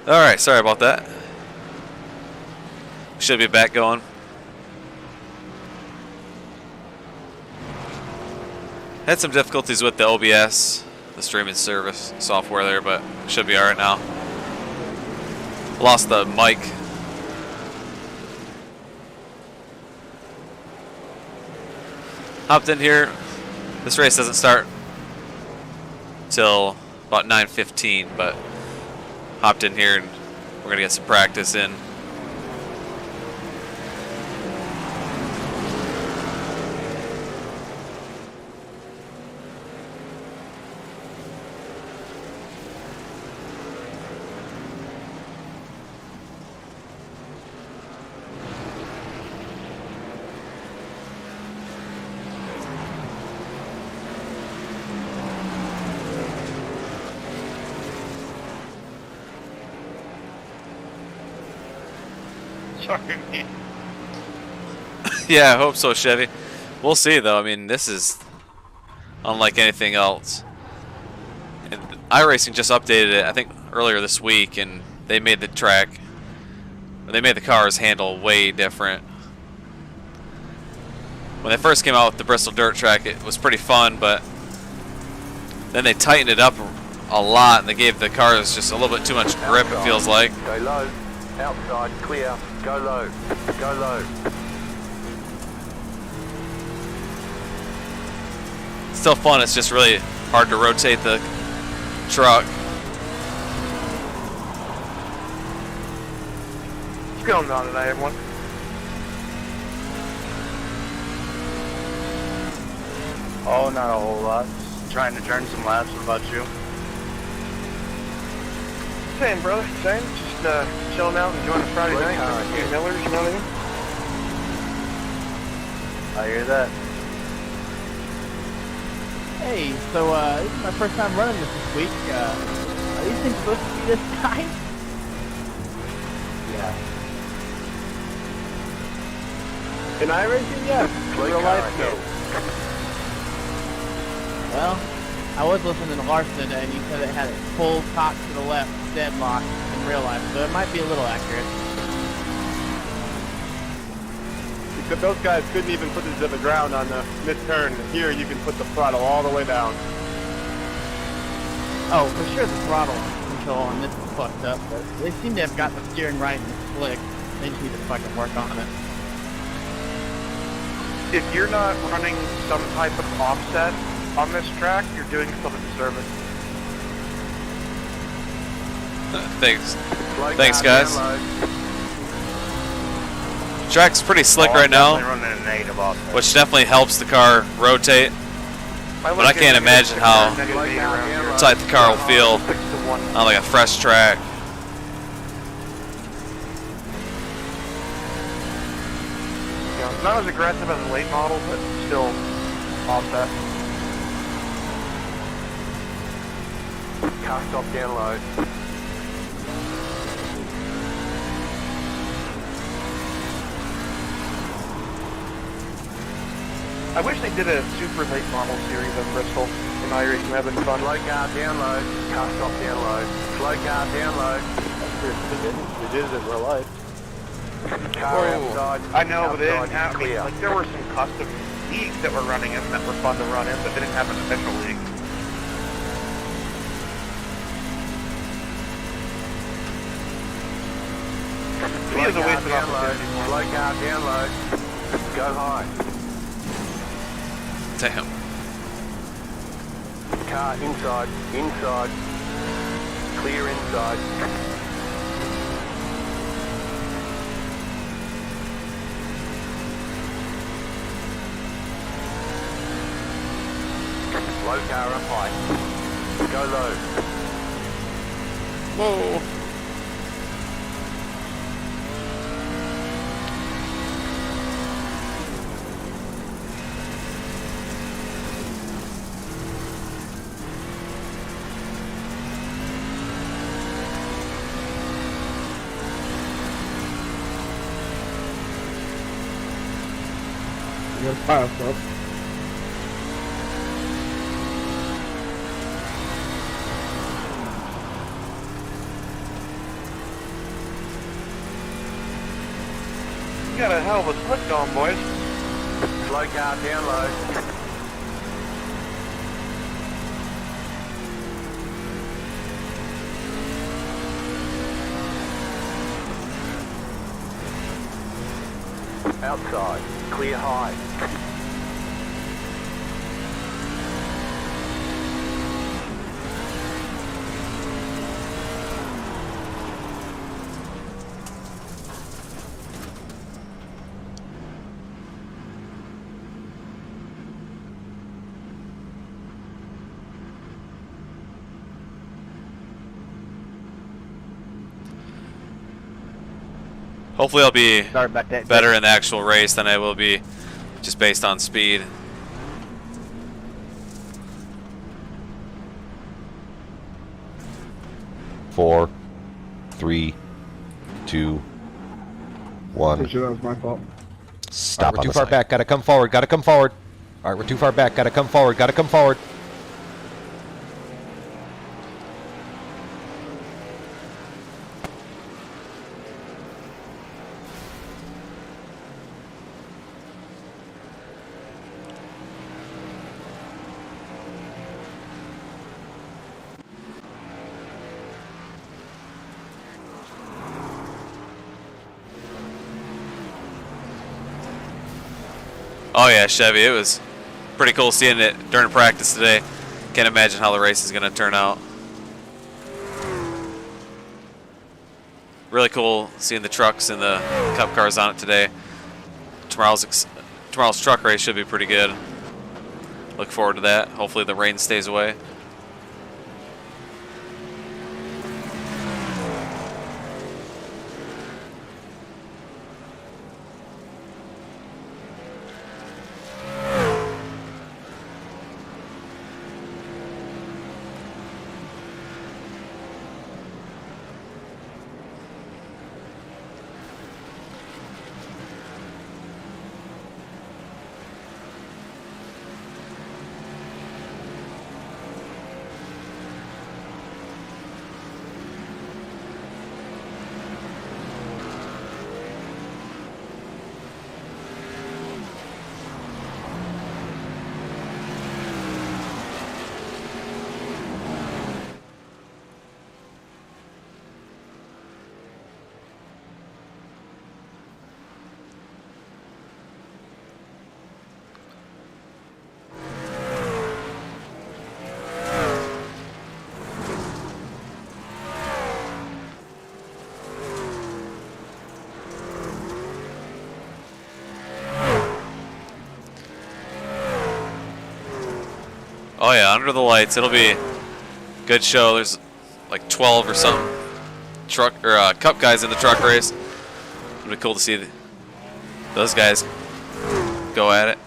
Alright, sorry about that. Should be back going. Had some difficulties with the OBS, the streaming service software there, but should be alright now. Lost the mic. Hopped in here. This race doesn't start till about 9:15, but hopped in here and we're gonna get some practice in. Yeah, I hope so, Chevy. We'll see, though. I mean, this is unlike anything else. And iRacing just updated it, I think, earlier this week, and they made the track, they made the cars handle way different. When they first came out with the Bristol dirt track, it was pretty fun, but then they tightened it up a lot, and they gave the cars just a little bit too much grip, it feels like. Go low, outside, clear, go low, go low. Still fun, it's just really hard to rotate the truck. What's going on tonight, everyone? Oh, not a whole lot. Trying to turn some laps. What about you? Same, brother. Same. Just chilling out, enjoying a Friday night. Drinking Millers, you know what I mean? I hear that. Hey, so this is my first time running this week. Are these things supposed to be this time? Yeah. In iRacing, yeah. Real life, no. Well, I was listening to Larson today, and he said it had it full cock to the left, deadlock in real life, so it might be a little accurate. Except those guys couldn't even put it to the ground on the mid-turn. Here, you can put the throttle all the way down. Oh, for sure the throttle control on this is fucked up, but they seem to have got the steering right in the slick. They just need to fucking work on it. If you're not running some type of offset on this track, you're doing yourself a disservice. Thanks. Thanks, guys. Track's pretty slick right now, which definitely helps the car rotate. But I can't imagine how tight the car will feel on like a fresh track. You know, it's not as aggressive as a late model, but still offset. Car stop down low. I wish they did a super late model series of Bristol in iRacing. That'd been fun. Slow car down low, car stop down low. Slow car down low. It is in real life. Car outside. I know, but they didn't have, clear. like, there were some custom leagues that were running in that were fun to run in, but they didn't have an official league. To me, it was a waste of opportunity. Slow car down low. Go high. Damn. Car inside, inside. Clear inside. Low car up high. Go low. Whoa. You're powerful. got a hell of a split going, boys. Slow car down low. Outside, clear high. Hopefully I'll be Sorry about that. better in the actual race than I will be just based on speed. Four, three, two, one. Pretty sure that was my fault. Stop. We're too far back. Gotta come forward. Gotta come forward. All right, we're too far back. Gotta come forward. Gotta come forward. Oh yeah, Chevy, it was pretty cool seeing it during practice today. Can't imagine how the race is going to turn out. Really cool seeing the trucks and the cup cars on it today. Tomorrow's truck race should be pretty good. Look forward to that. Hopefully the rain stays away. Oh yeah, under the lights, it'll be a good show. There's like 12 or something truck or cup guys in the truck race. It'll be cool to see those guys go at it.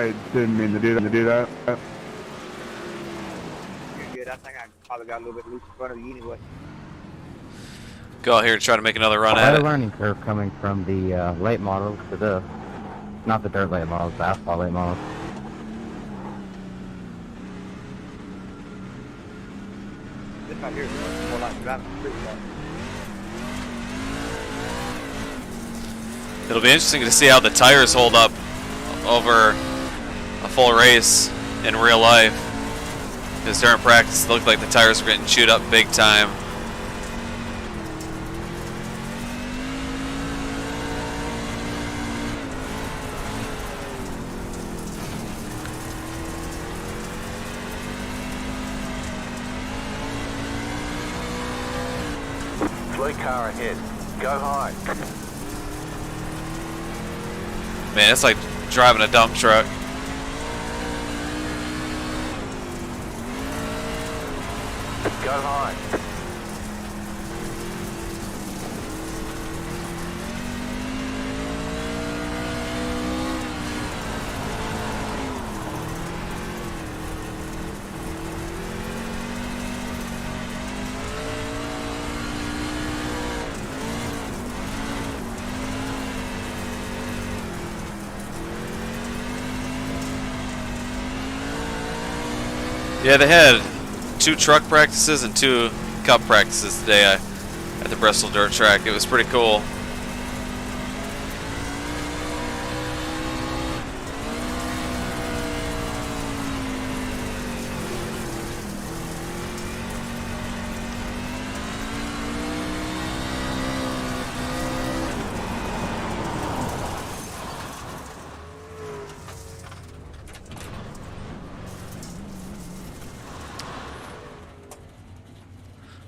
I didn't mean to do that. You're good. I think I probably got a little bit loose in front of you anyway. Go out here and try to make another run Quite at a it. learning curve coming from the late models to the, not the dirt late models, the asphalt late models. This right here is more like driving the street. It'll be interesting to see how the tires hold up over a full race in real life. Because during practice, it looked like the tires were getting chewed up big time. Slow car ahead. Go high. Man, it's like driving a dump truck. Go high. Yeah, they had 2 truck practices and 2 cup practices today at the Bristol dirt track. It was pretty cool.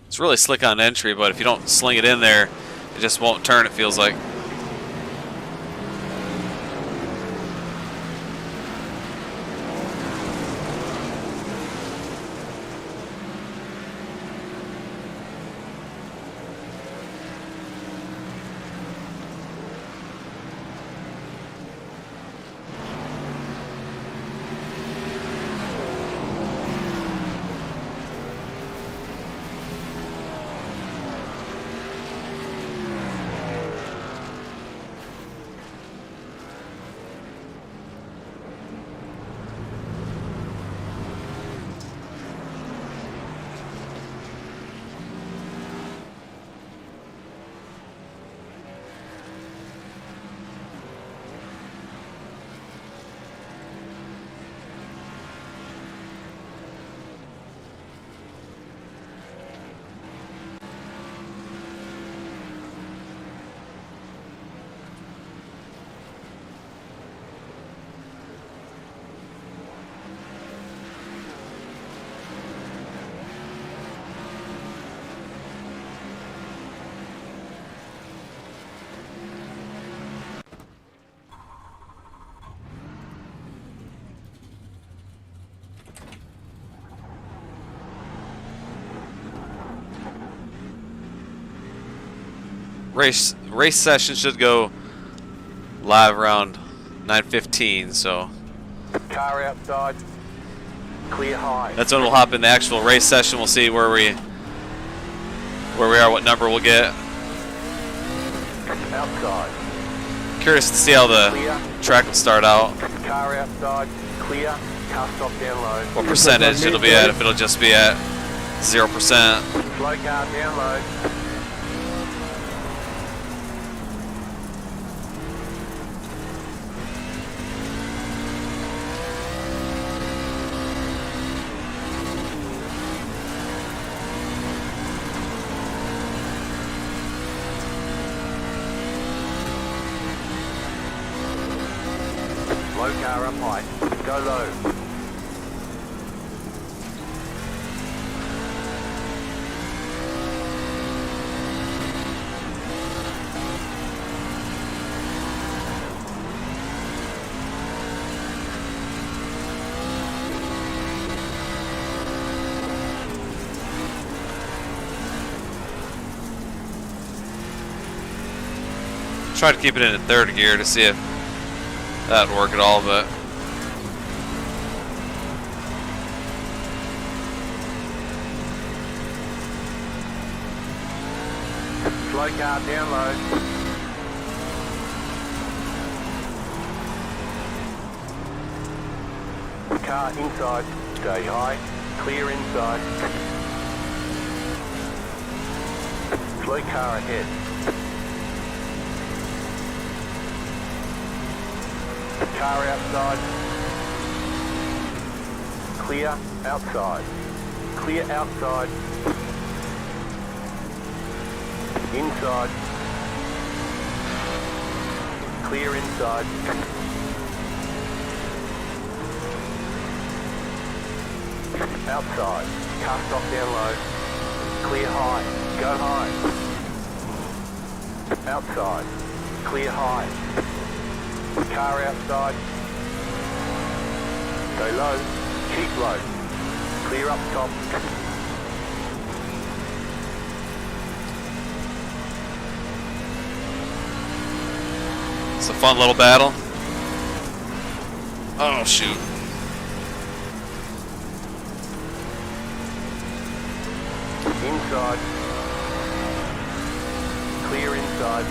It's really slick on entry, but if you don't sling it in there, it just won't turn, it feels like. Race session should go live around 9:15, so Car outside. Clear high. that's when we'll hop in the actual race session. We'll see where we are, what number we'll get. Outside. Curious to see how the Clear. track will start out. Car outside. Clear. Car stop down low. What percentage it'll be at, if it'll just be at 0%. Slow car down low. Slow car up high. Go low. Try to keep it in 3rd gear to see if that would work at all, but Slow car down low. Car inside. Stay high. Clear inside. Slow car ahead. Car outside. Clear outside. Clear outside. Inside. Clear inside. Outside. Car stop down low. Clear high. Go high. Outside. Clear high. Car outside. Go low. Keep low. Clear up top. It's a fun little battle. Oh, shoot. Inside. Clear inside.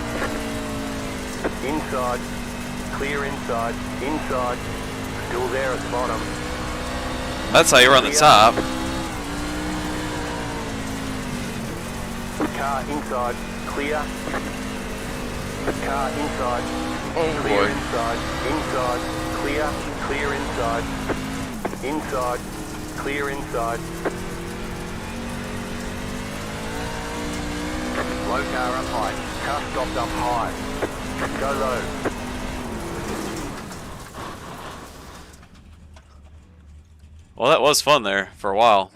Inside. Clear inside. Inside. Still there at the bottom. That's how you're on the top. Car inside. Clear. Car inside. Oh, Clear boy. inside. Inside. Clear. Clear inside. Inside. Clear inside. Low car up high. Car stopped up high. Go low. Well, that was fun there for a while.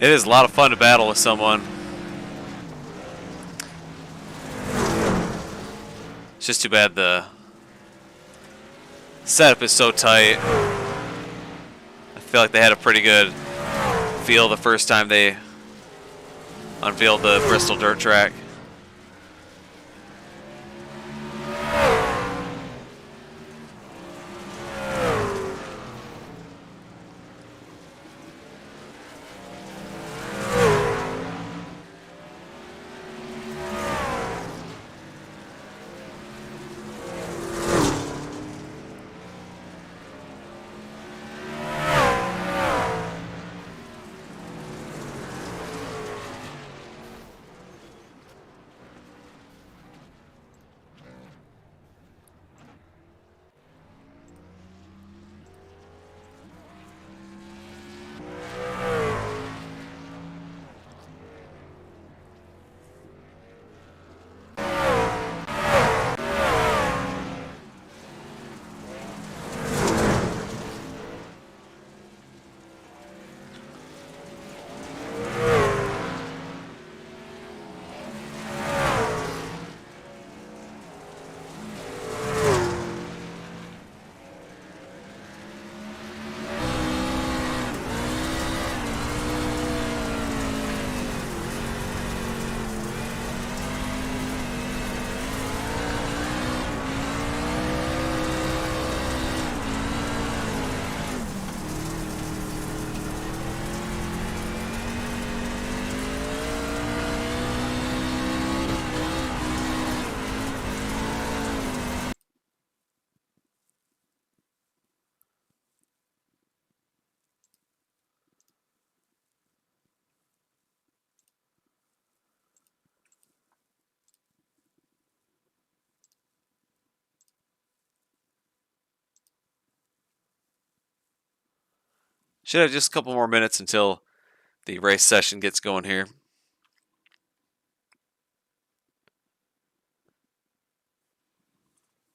It is a lot of fun to battle with someone. It's just too bad the setup is so tight. I feel like they had a pretty good feel the first time they unveiled the Bristol dirt track. Should have just a couple more minutes until the race session gets going here.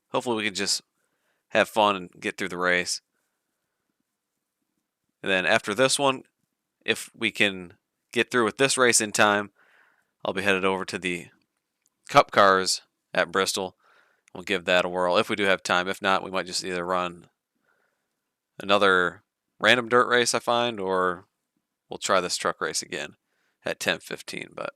Hopefully we can just have fun and get through the race. And then after this one, if we can get through with this race in time, I'll be headed over to the Cup cars at Bristol. We'll give that a whirl if we do have time. If not, we might just either run another random dirt race I find, or we'll try this truck race again at 10:15. But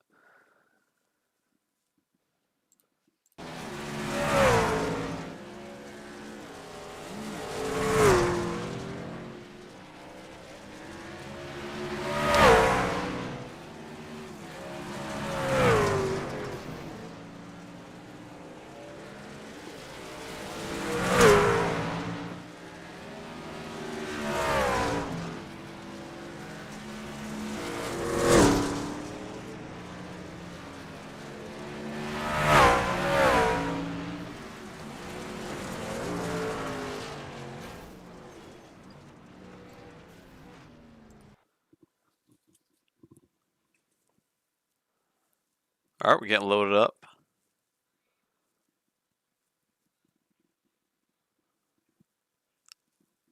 all right, we're getting loaded up.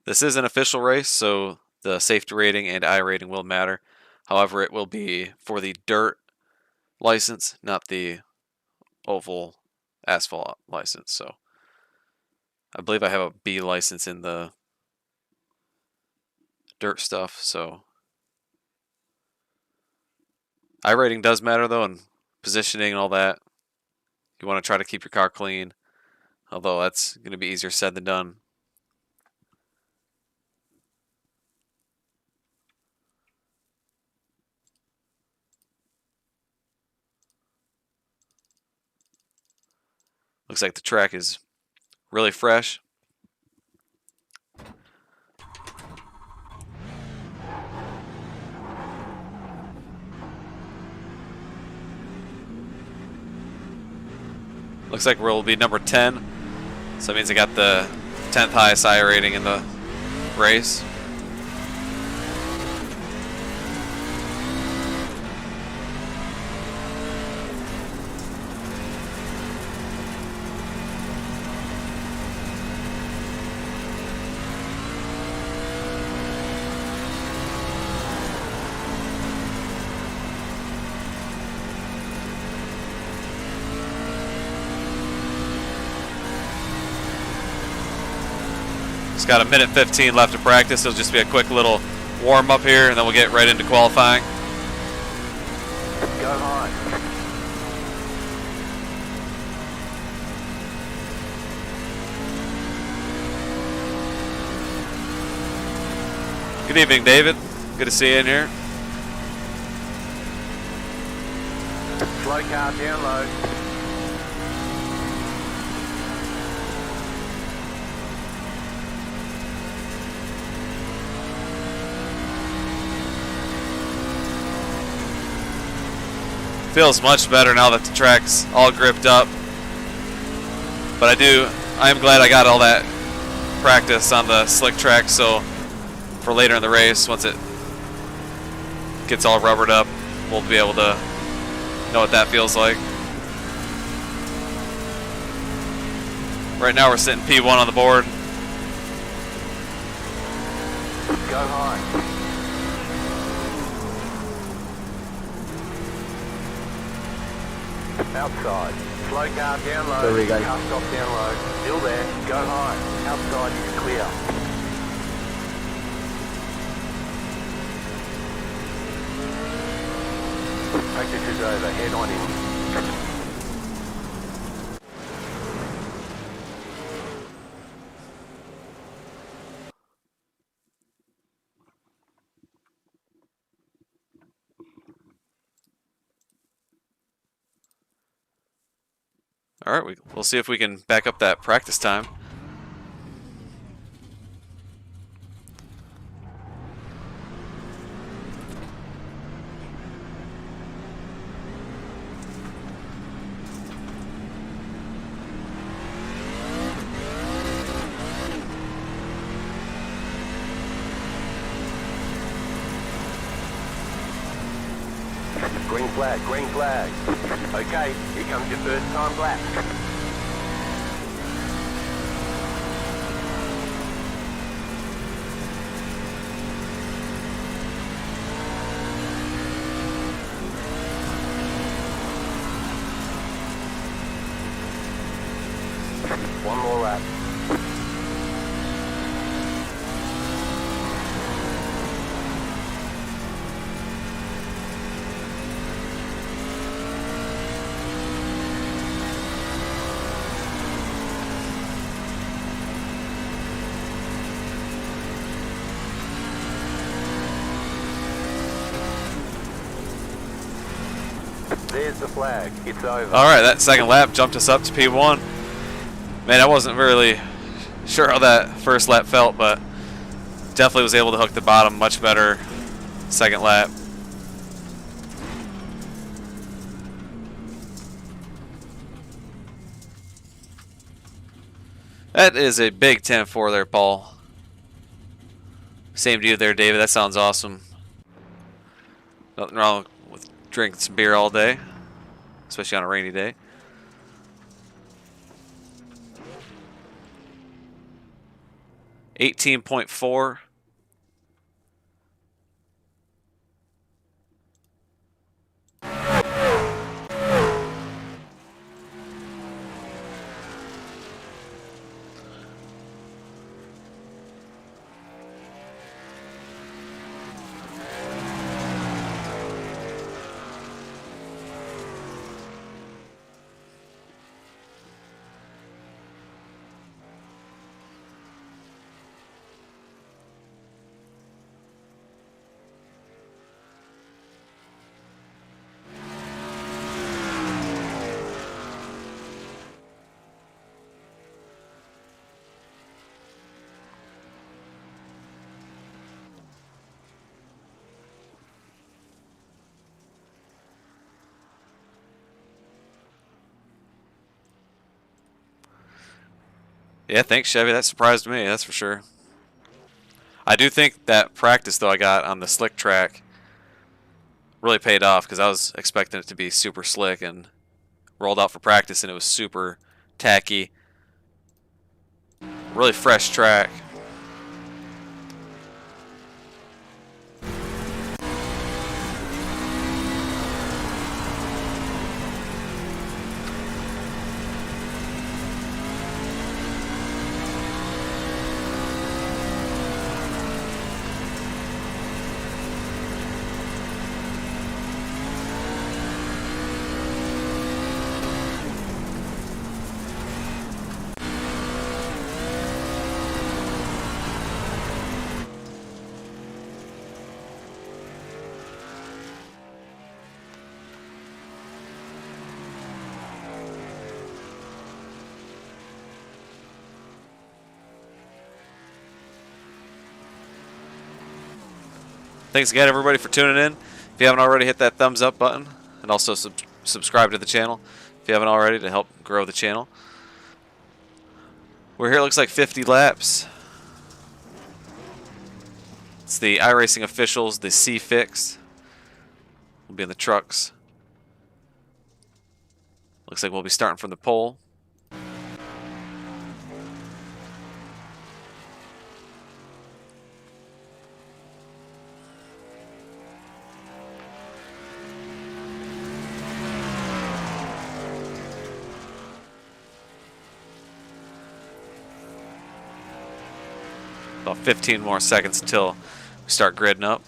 This is an official race, so the safety rating and iRating will matter. However, it will be for the dirt license, not the oval asphalt license. So I believe I have a B license in the dirt stuff, so iRating does matter though, and positioning and all that. You want to try to keep your car clean, although that's going to be easier said than done. Looks like the track is really fresh. Looks like we'll be number 10. So that means I got the 10th highest iRating in the race. It's got 1:15 left to practice. It'll just be a quick little warm up here, and then we'll get right into qualifying. Go high. Good evening, David. Good to see you in here. Slow car down low. Feels much better now that the track's all gripped up. But I am glad I got all that practice on the slick track, so for later in the race, once it gets all rubbered up, we'll be able to know what that feels like. Right now we're sitting P1 on the board. Go high. Outside. Slow car down low. There we go. Car stop down low. Still there. Go high. Outside is clear. Practice is over. Head on in. All right, we'll see if we can back up that practice time. Green flag, green flag. Okay, here comes your first time lap. One more lap. There's the flag. It's over. Alright, that second lap jumped us up to P1. Man, I wasn't really sure how that first lap felt, but definitely was able to hook the bottom much better second lap. That is a big 10-4 there, Paul. Same to you there, David. That sounds awesome. Nothing wrong with drinking some beer all day, especially on a rainy day. $18.4. Yeah, thanks, Chevy. That surprised me, that's for sure. I do think that practice, though, I got on the slick track really paid off, because I was expecting it to be super slick, and rolled out for practice, and it was super tacky. Really fresh track. Thanks again, everybody, for tuning in. If you haven't already, hit that thumbs up button, and also subscribe to the channel if you haven't already, to help grow the channel. We're here, it looks like 50 laps. It's the iRacing officials, the C-Fix. We'll be in the trucks. Looks like we'll be starting from the pole. About 15 more seconds until we start gridding up.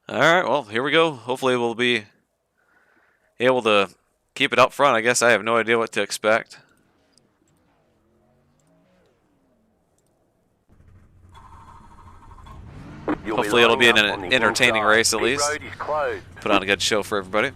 Alright, well, here we go. Hopefully we'll be able to keep it up front. I guess I have no idea what to expect. Hopefully it'll be an entertaining race at least. Put on a good show for everybody.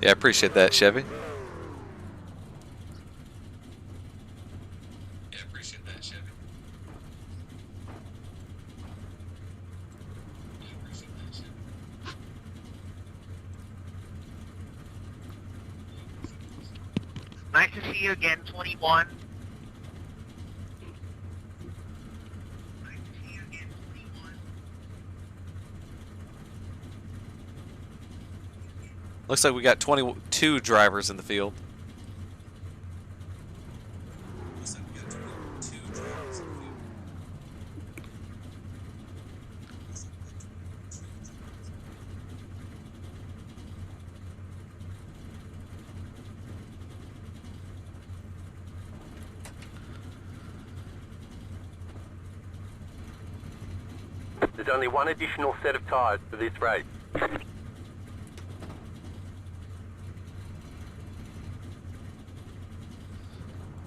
Yeah, I appreciate that, Chevy. Nice to see you again, 21. Looks like we got 22 drivers in the field. There's only one additional set of tyres for this race.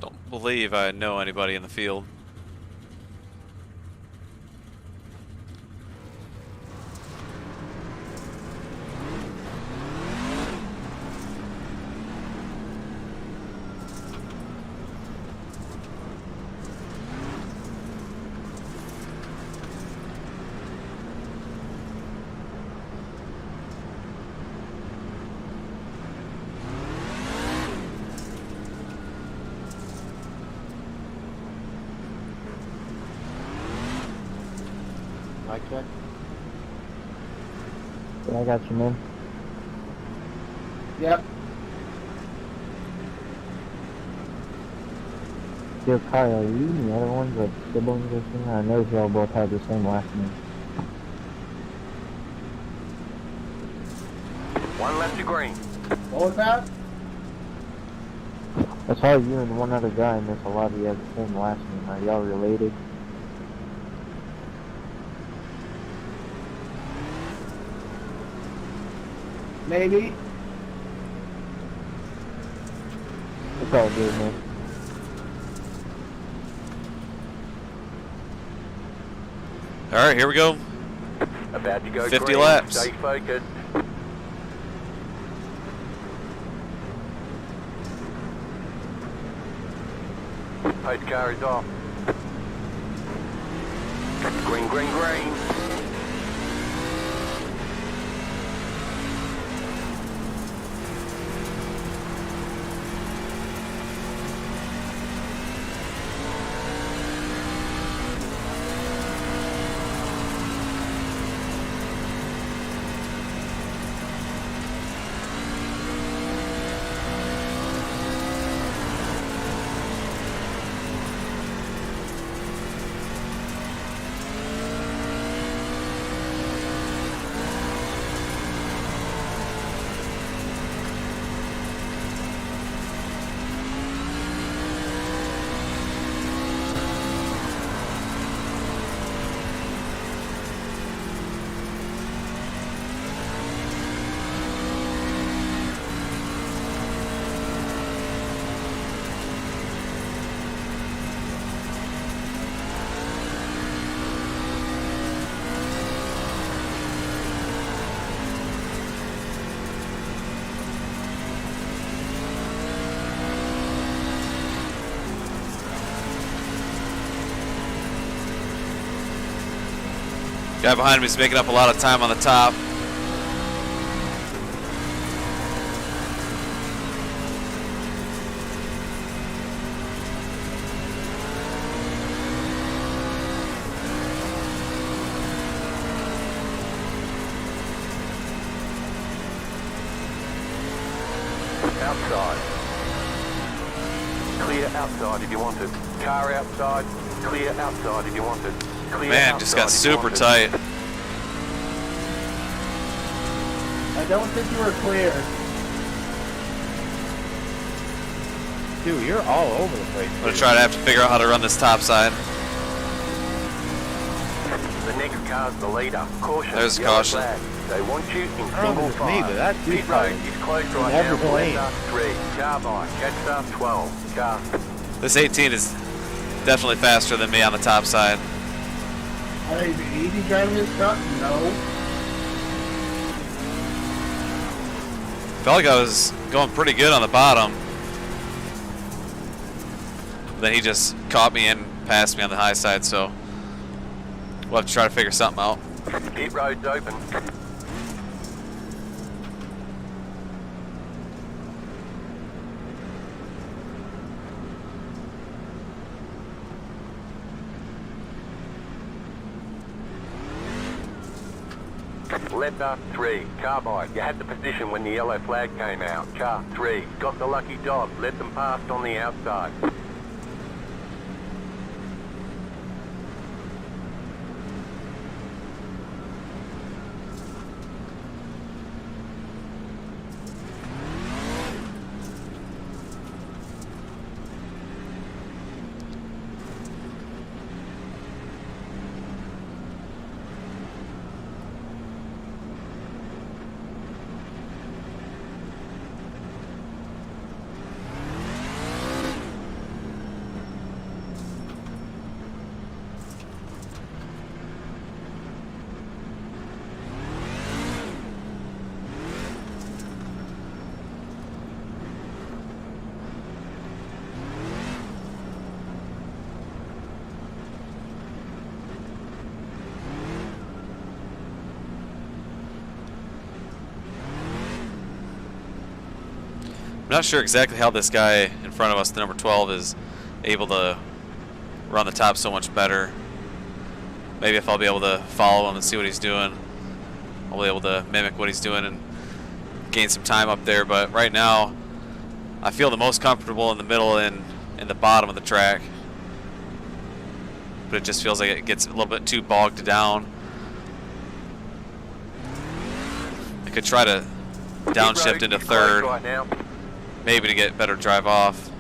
Don't believe I know anybody in the field. Mic check. Yeah, I got you, man. Yep. Yo, Kyle, are you and the other ones like siblings or something? I know y'all both have the same last name. One left to green. What was that? I saw you and one other guy in this. A lot of you have the same last name. Are y'all related? Maybe. It's all good, man. All right, here we go. About to go 50 green. laps. Stay focused. Pace car is off. Green, green, green. Guy behind me is making up a lot of time on the top. Outside. Clear outside if you want it. Car outside. Clear outside if you want it. Clear Man, just got outside if you super want it. tight. I don't think you were clear. Dude, you're all over the place. I'm gonna try to have to figure out how to run this top side. The next car's the leader. Caution. There's yellow caution. flag. They want you in I don't know single if it's me, file. but that dude's Pit road is closed right now. every lane. Blender 3, car by, catch start 12, car. This 18 is definitely faster than me on the top side. Are they easy driving this truck? No. Felt like I was going pretty good on the bottom. Then he just caught me and passed me on the high side, so we'll have to try to figure something out. Pit road's open. Letter 3, Carbide. You had the position when the yellow flag came out. Car 3, got the lucky dog. Let them past on the outside. I'm not sure exactly how this guy in front of us, the number 12, is able to run the top so much better. Maybe if I'll be able to follow him and see what he's doing, I'll be able to mimic what he's doing and gain some time up there. But right now, I feel the most comfortable in the middle and in the bottom of the track. But it just feels like it gets a little bit too bogged down. I could try to downshift into third. Right now. Maybe to get better drive off.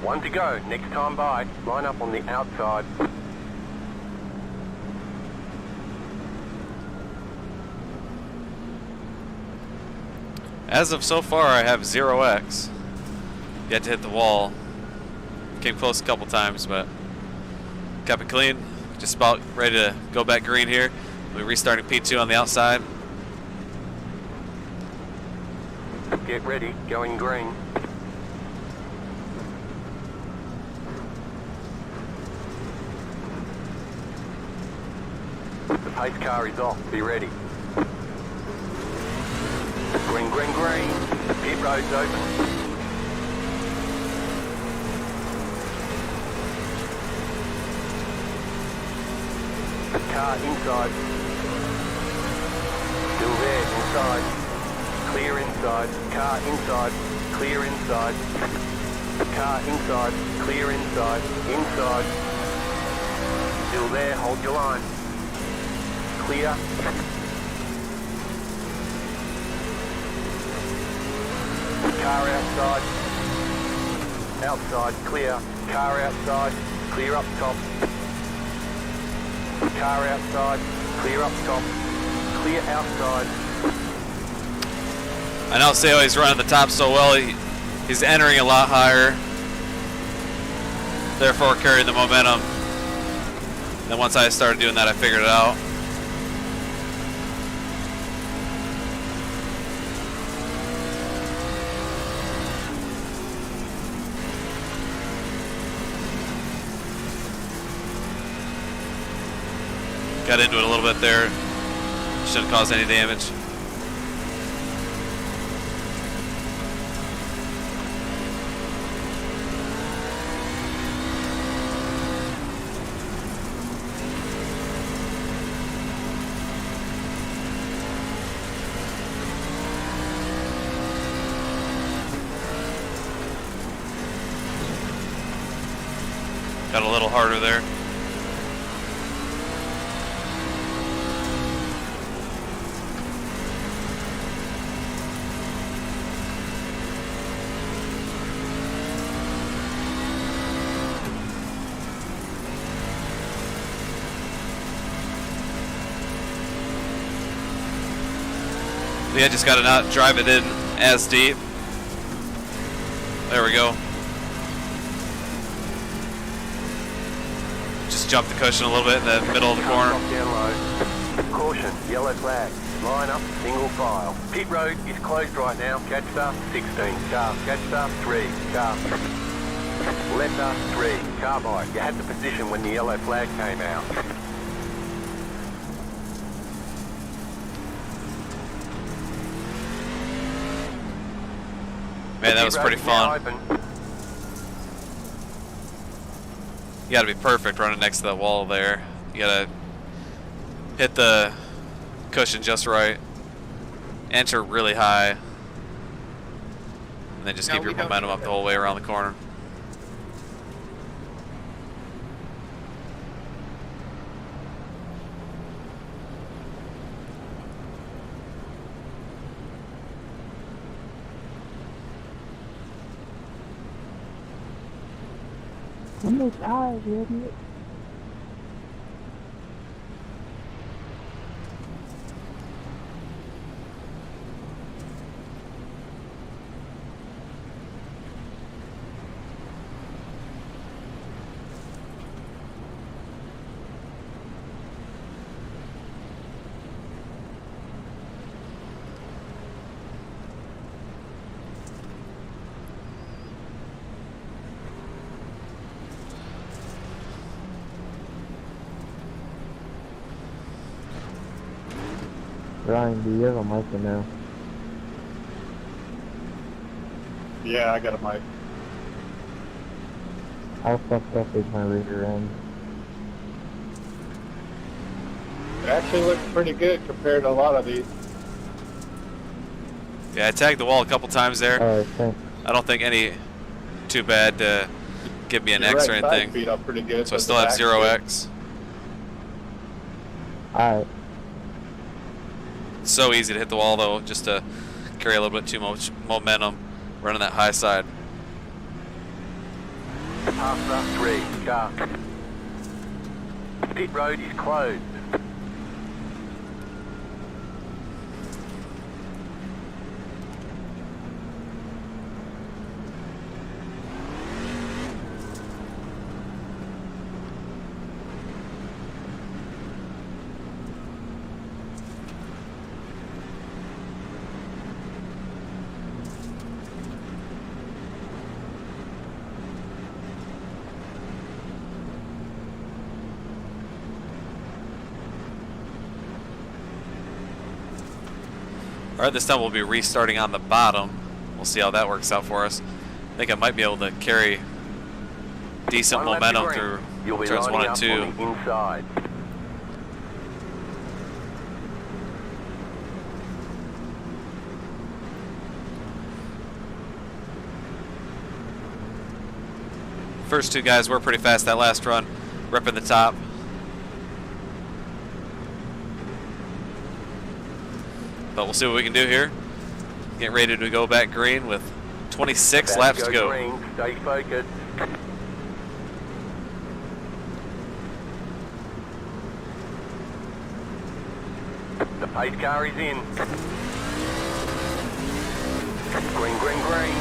One to go. Next time by. Line up on the outside. As of so far, I have 0x. Yet to hit the wall. Came close a couple times, but kept it clean. Just about ready to go back green here. We're restarting P2 on the outside. Get ready. Going green. The pace car is off. Be ready. Green, green, green. Pit road's open. Car inside. Still there, inside. Clear inside. Car inside. Clear inside. Car inside. Clear inside. Inside. Still there, hold your line. Clear. Car outside. Outside, clear. Car outside. Clear up top. Car outside. Clear up top. Clear outside. I know Seo, he's running the top so well, he's entering a lot higher. Therefore carrying the momentum. Then once I started doing that, I figured it out. Got into it a little bit there. Shouldn't cause any damage. Got a little harder there. Yeah, just gotta not drive it in as deep. There we go. Just jump the cushion a little bit in the middle of the corner. Down low. Caution, yellow flag. Line up, single file. Pit road is closed right now. Catch start 16, car. Catch start 3, car. Letter 3, carbide. You had the position when the yellow flag came out. Man, that was pretty fun. You gotta be perfect running next to that wall there. You gotta hit the cushion just right. Enter really high. And then just keep your momentum up the whole way around the corner. I'm so tired, you idiot. Ryan, do you have a mic or no? Yeah, I got a mic. How fucked up is my rear end? It actually looks pretty good compared to a lot of these. Yeah, I tagged the wall a couple times there. Alright, thanks. I don't think any too bad to give me an Your X or right side anything. feed up pretty good, So I but still the have back 0X. Alright. So easy to hit the wall though, just to carry a little bit too much momentum running that high side. Half lap 3, car. Pit road is closed. Alright, this time we'll be restarting on the bottom. We'll see how that works out for us. I think I might be able to carry decent One lap to momentum green. through You'll be turns 1 lining and up 2. on the inside. First two guys were pretty fast that last run, ripping the top. But we'll see what we can do here. Get ready to go back green with 26 About laps to go. Green. Stay focused. The pace car is in. Green, green, green.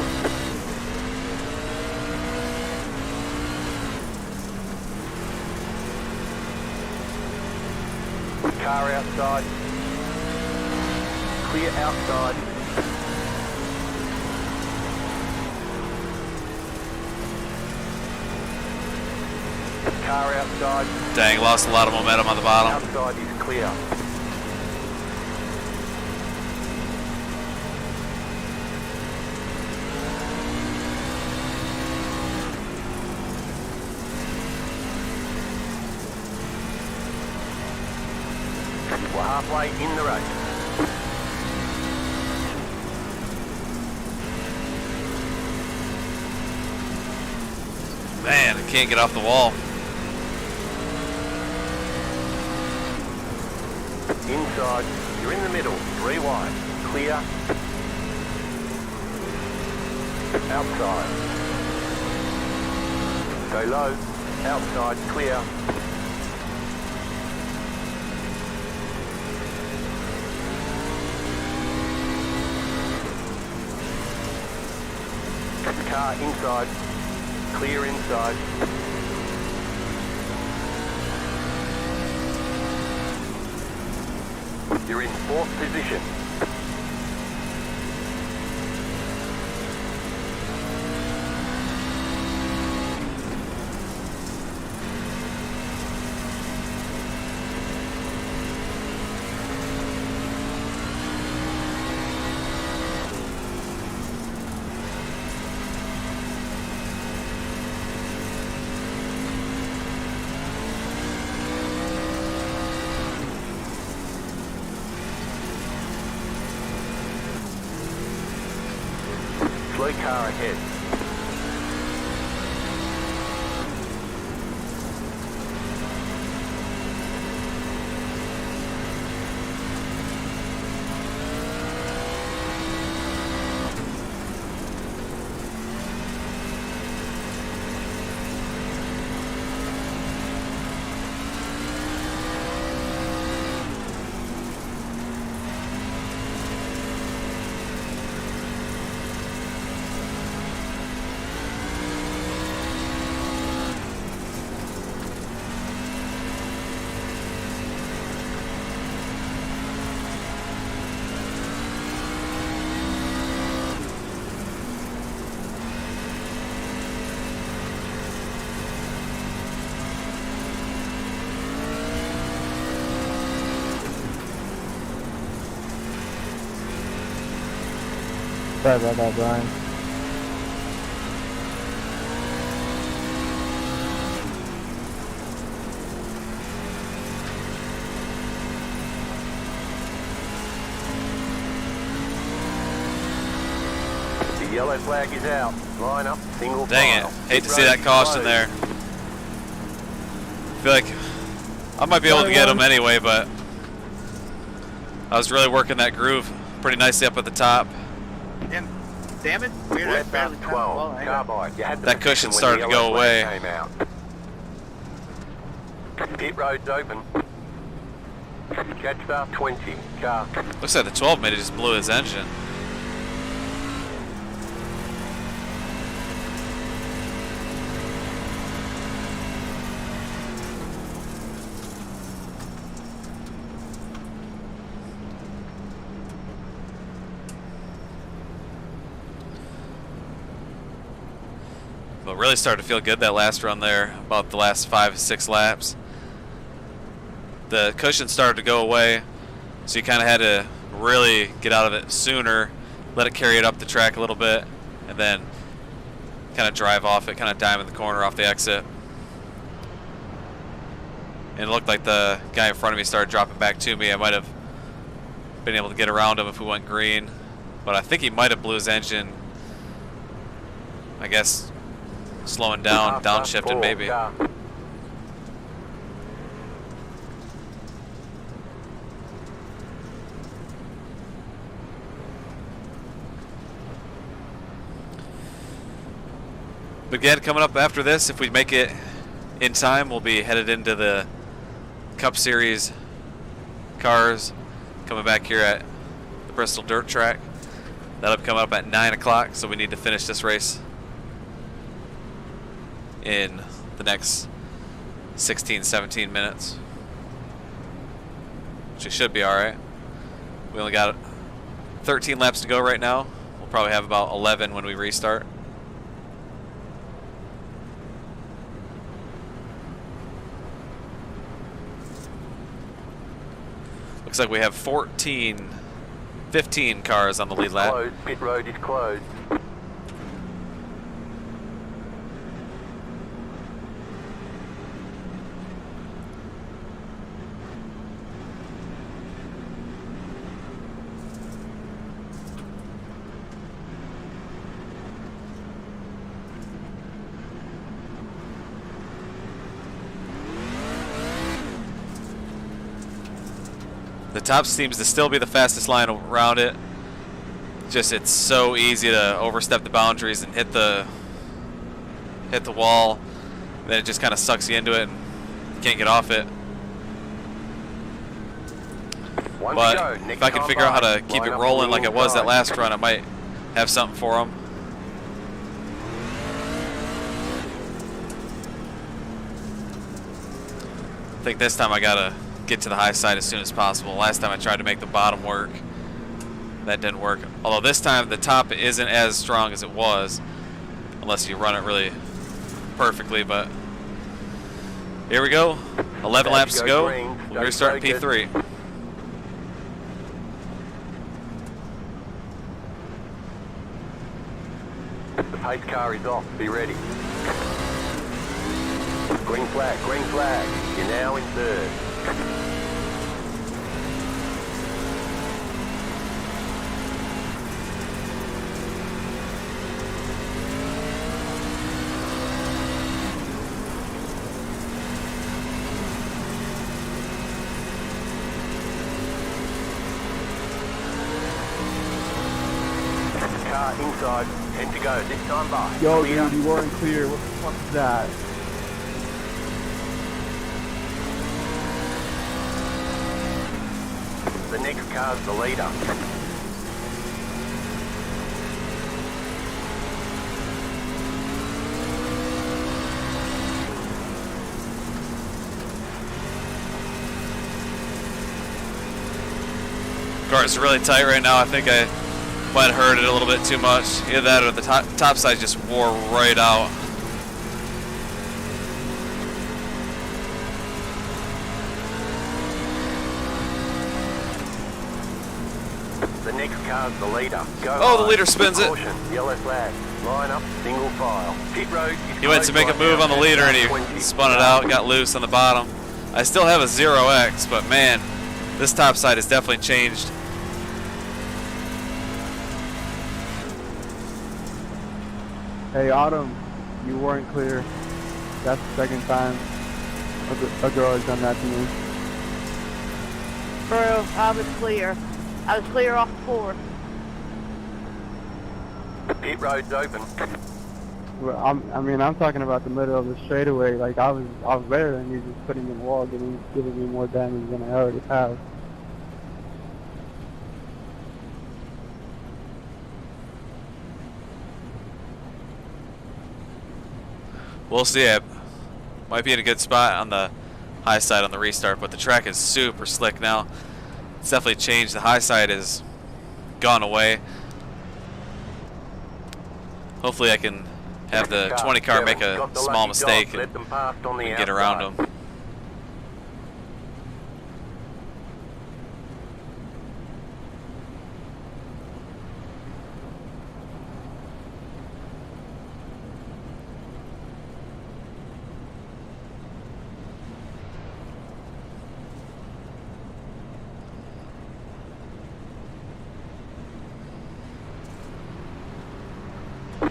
Car outside. Clear outside. Car outside. Dang, lost a lot of momentum on the bottom. Outside is clear. We're halfway in the race. Man, I can't get off the wall. Inside. You're in the middle. 3 wide. Clear. Outside. Go low. Outside. Clear. Car inside. Clear inside. You're in 4th position. Slow car ahead. Sorry about that, Brian. The yellow flag is out. Line up, single Dang file. it. Hate to see Road that is caution closed. there. I feel like I might be able to get him anyway, but I was really working that groove pretty nicely up at the top. And damn it, weird. I Left barely up caught 12. the ball. I got- Carbide. You had the That cushion position when started the to yellow go flag away. Came out. Pit road's open. Catch star 20. Car. Looks like the 12 maybe just blew his engine. But really started to feel good that last run there, about the last 5-6 laps. The cushion started to go away, so you kind of had to really get out of it sooner, let it carry it up the track a little bit, and then kind of drive off it, kind of diamond the corner off the exit. And it looked like the guy in front of me started dropping back to me. I might have been able to get around him if we went green, but I think he might have blew his engine, I guess, slowing down, downshifting maybe. Car. But again, coming up after this, if we make it in time, we'll be headed into the Cup Series cars, coming back here at the Bristol Dirt Track. That'll be coming up at 9 o'clock, so we need to finish this race in the next 16, 17 minutes. Which should be alright. We only got 13 laps to go right now. We'll probably have about 11 when we restart. Looks like we have 15 cars on the lead lap. Closed. Pit road is closed. The top seems to still be the fastest line around it. Just it's so easy to overstep the boundaries and hit the wall. Then it just kind of sucks you into it and you can't get off it. But if I can figure out how to keep it rolling like it was that last run, I might have something for them. I think this time I gotta get to the high side as soon as possible. Last time I tried to make the bottom work. That didn't work. Although this time the top isn't as strong as it was, unless you run it really perfectly. But here we go. 11 laps to go. We're starting P3. The pace car is off. Be ready. Green flag, green flag. You're now in third. Car inside. 10 to go. This time by. Yo, Clear. dude, you weren't clear. What the fuck is that? The next car's the leader. Car's really tight right now. I think I might have heard it a little bit too much. Either that or the top side just wore right out. The next car's the leader. Go Oh, the high. leader spins it. Caution, yellow flag. Line up, single file. Pit road is He went to closed make a right move now on the at leader and he 20. spun it out, got loose on the bottom. I still have a 0X, but man, this top side has definitely changed. Hey, Autumn, you weren't clear. That's the second time a girl has done that to me. Bro, I was clear. I was clear off the fourth. Pit road's open. Well, I'm talking about the middle of the straightaway. Like I was better than you, just putting in the wall, giving me more damage than I already have. We'll see. I might be in a good spot on the high side on the restart, but the track is super slick now. It's definitely changed. The high side has gone away. Hopefully I can have the 20 car make a small mistake and get around them.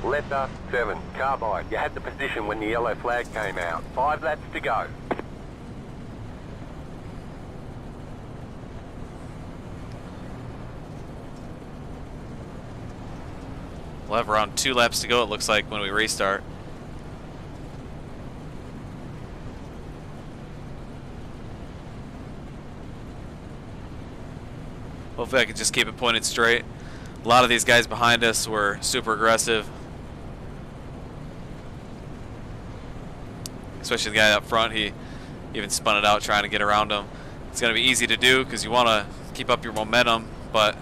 Letter 7, carbide. You had the position when the yellow flag came out. 5 laps to go. We'll have around 2 laps to go, it looks like, when we restart. Hopefully I can just keep it pointed straight. A lot of these guys behind us were super aggressive. Especially the guy up front, he even spun it out trying to get around him. It's going to be easy to do because you want to keep up your momentum, but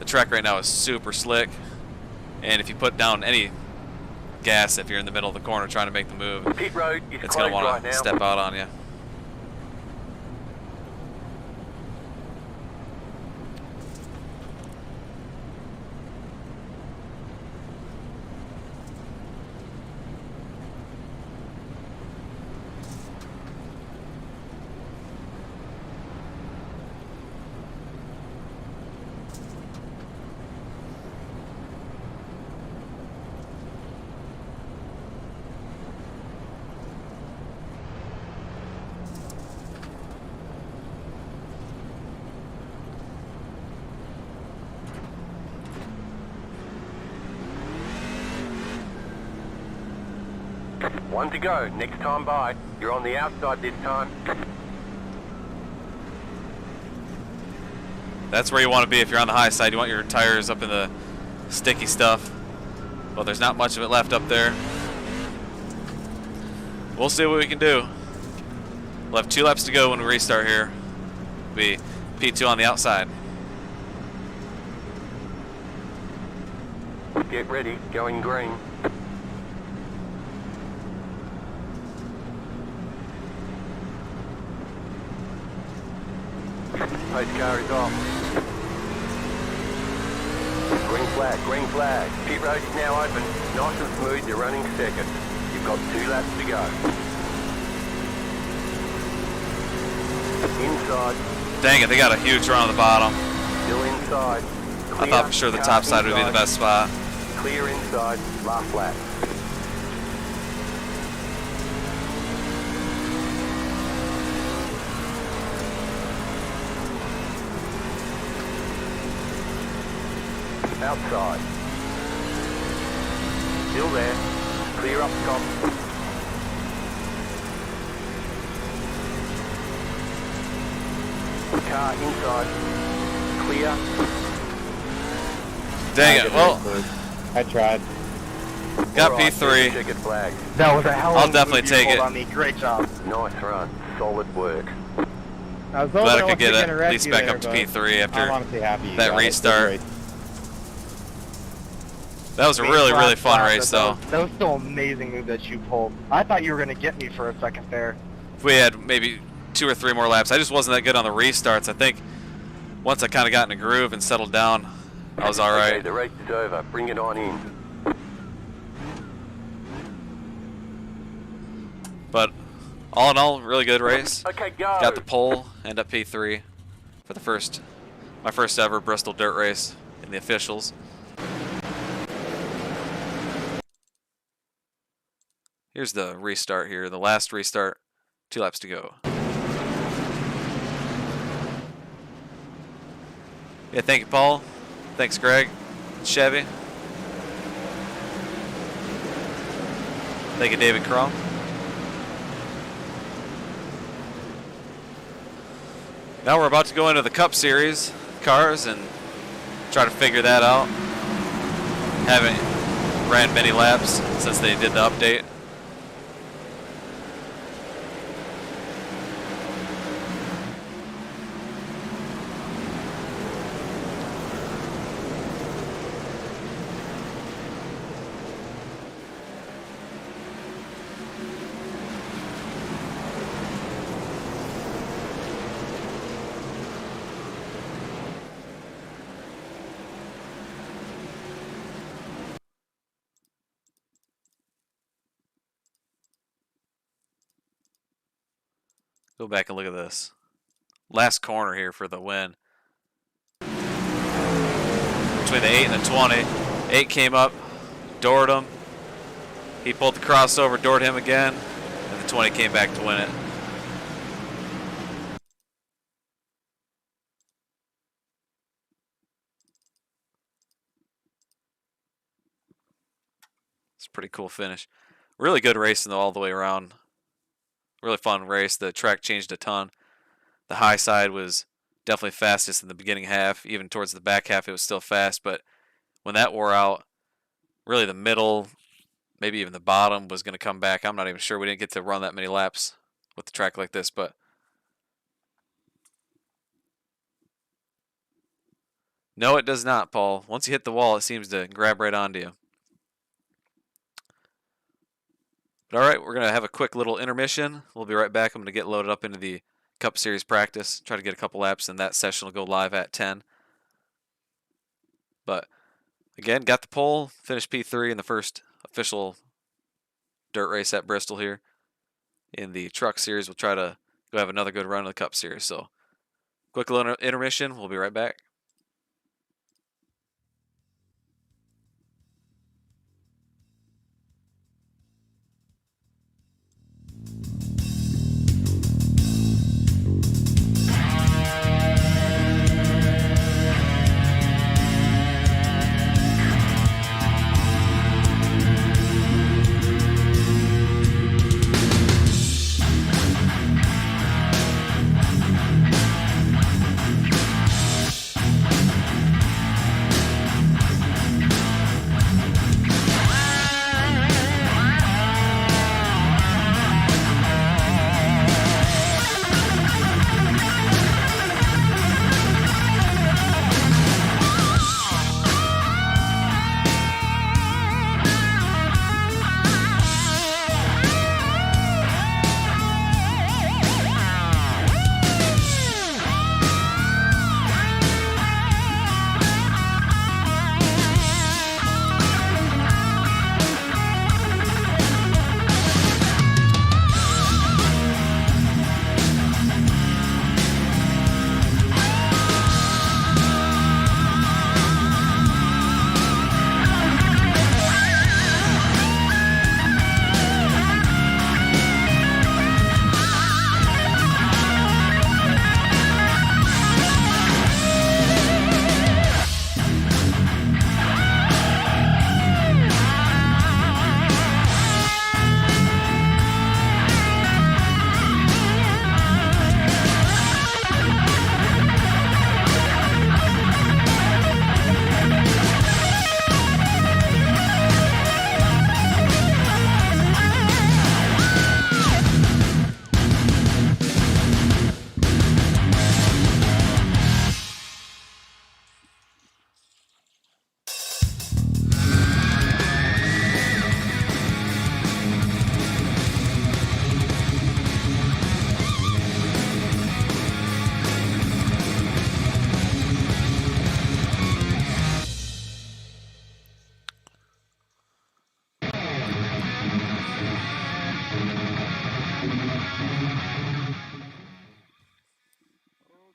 the track right now is super slick. And if you put down any gas, if you're in the middle of the corner trying to make the move, Pit road is it's going closed to right want to now. step out on you. One to go. Next time by. You're on the outside this time. That's where you want to be if you're on the high side. You want your tires up in the sticky stuff. Well, there's not much of it left up there. We'll see what we can do. We'll have 2 laps to go when we restart here. Be P2 on the outside. Get ready. Going green. Pace car is off. Green flag, green flag. Pit road is now open. Nice and smooth, you're running second. You've got 2 laps to go. Inside. Dang it, they got a huge run on the bottom. Still inside. I thought for sure the top side would be the best spot. Clear inside, last lap. Outside. Still there. Clear up top. Car inside. Clear. Dang it, well, I tried. got Alright, P3. Ticket flag. That was a hell I'll of a definitely move you take pulled it. on me. Great job. Nice run. Solid work. I was Glad hoping I could get at least back up to P3. P3 I'm after honestly happy. You that got it. restart. Great. That was a really, really fun race, though. That was still an amazing move that you pulled. I thought you were going to get me for a second there. If we had maybe 2 or 3 more laps, I just wasn't that good on the restarts. I think once I kind of got in a groove and settled down, I was all Okay, right. the race is over. Bring it on in. But all in all, really good race. Okay, go. Got the pole, end up P3 for the my first ever Bristol dirt race in the officials. Here's the restart here, the last restart, 2 laps to go. Yeah, thank you, Paul. Thanks, Greg. Chevy. Thank you, David Crum. Now we're about to go into the Cup Series cars and try to figure that out. Haven't ran many laps since they did the update. Go back and look at this. Last corner here for the win. Between the 8 and the 20. 8 came up, doored him. He pulled the crossover, doored him again, and the 20 came back to win it. It's a pretty cool finish. Really good racing though all the way around. Really fun race. The track changed a ton. The high side was definitely fastest in the beginning half. Even towards the back half, it was still fast. But when that wore out, really the middle, maybe even the bottom was going to come back. I'm not even sure. We didn't get to run that many laps with the track like this. But no, it does not, Paul. Once you hit the wall, it seems to grab right onto you. But all right, we're going to have a quick little intermission. We'll be right back. I'm going to get loaded up into the Cup Series practice, try to get a couple laps, and that session will go live at 10. But again, got the pole, finished P3 in the first official dirt race at Bristol here. In the Truck Series, we'll try to go have another good run in the Cup Series. So quick little intermission. We'll be right back.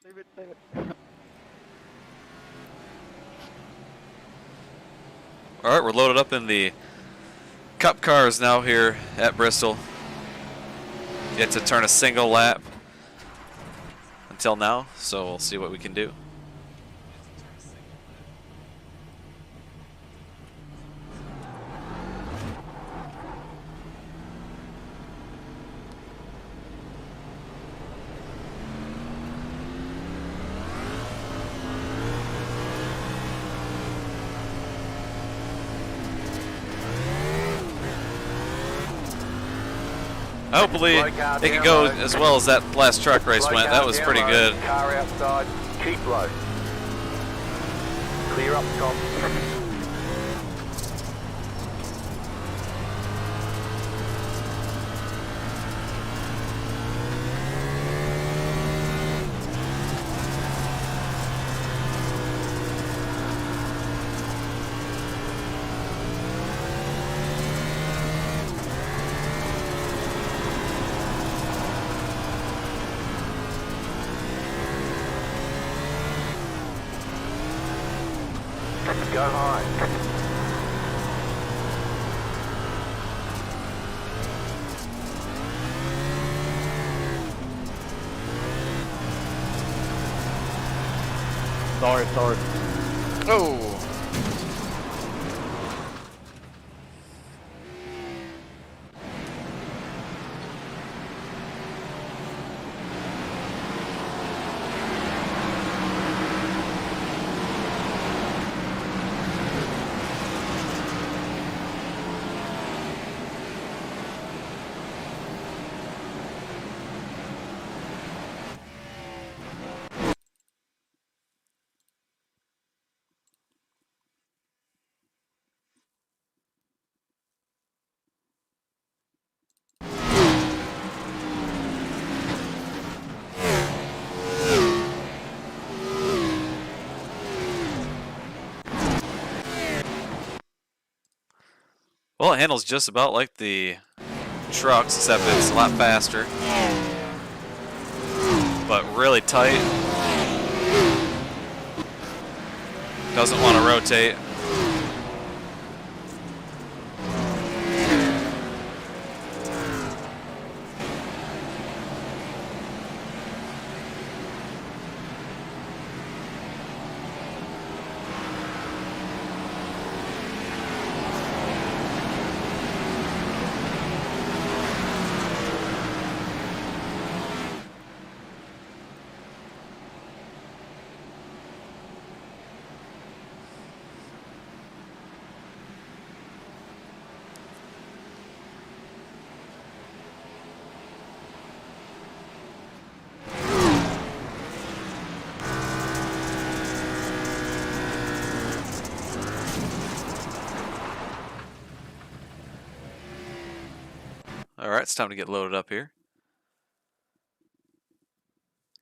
Save it, save it. All right, we're loaded up in the Cup cars now here at Bristol. Yet to turn a single lap until now, so we'll see what we can do. Hopefully it can go as well as that last truck race went. That was pretty good. Car outside, keep low. Clear up top. Go high. Sorry. Oh. Well, it handles just about like the trucks, except it's a lot faster, but really tight. Doesn't want to rotate. Alright, it's time to get loaded up here.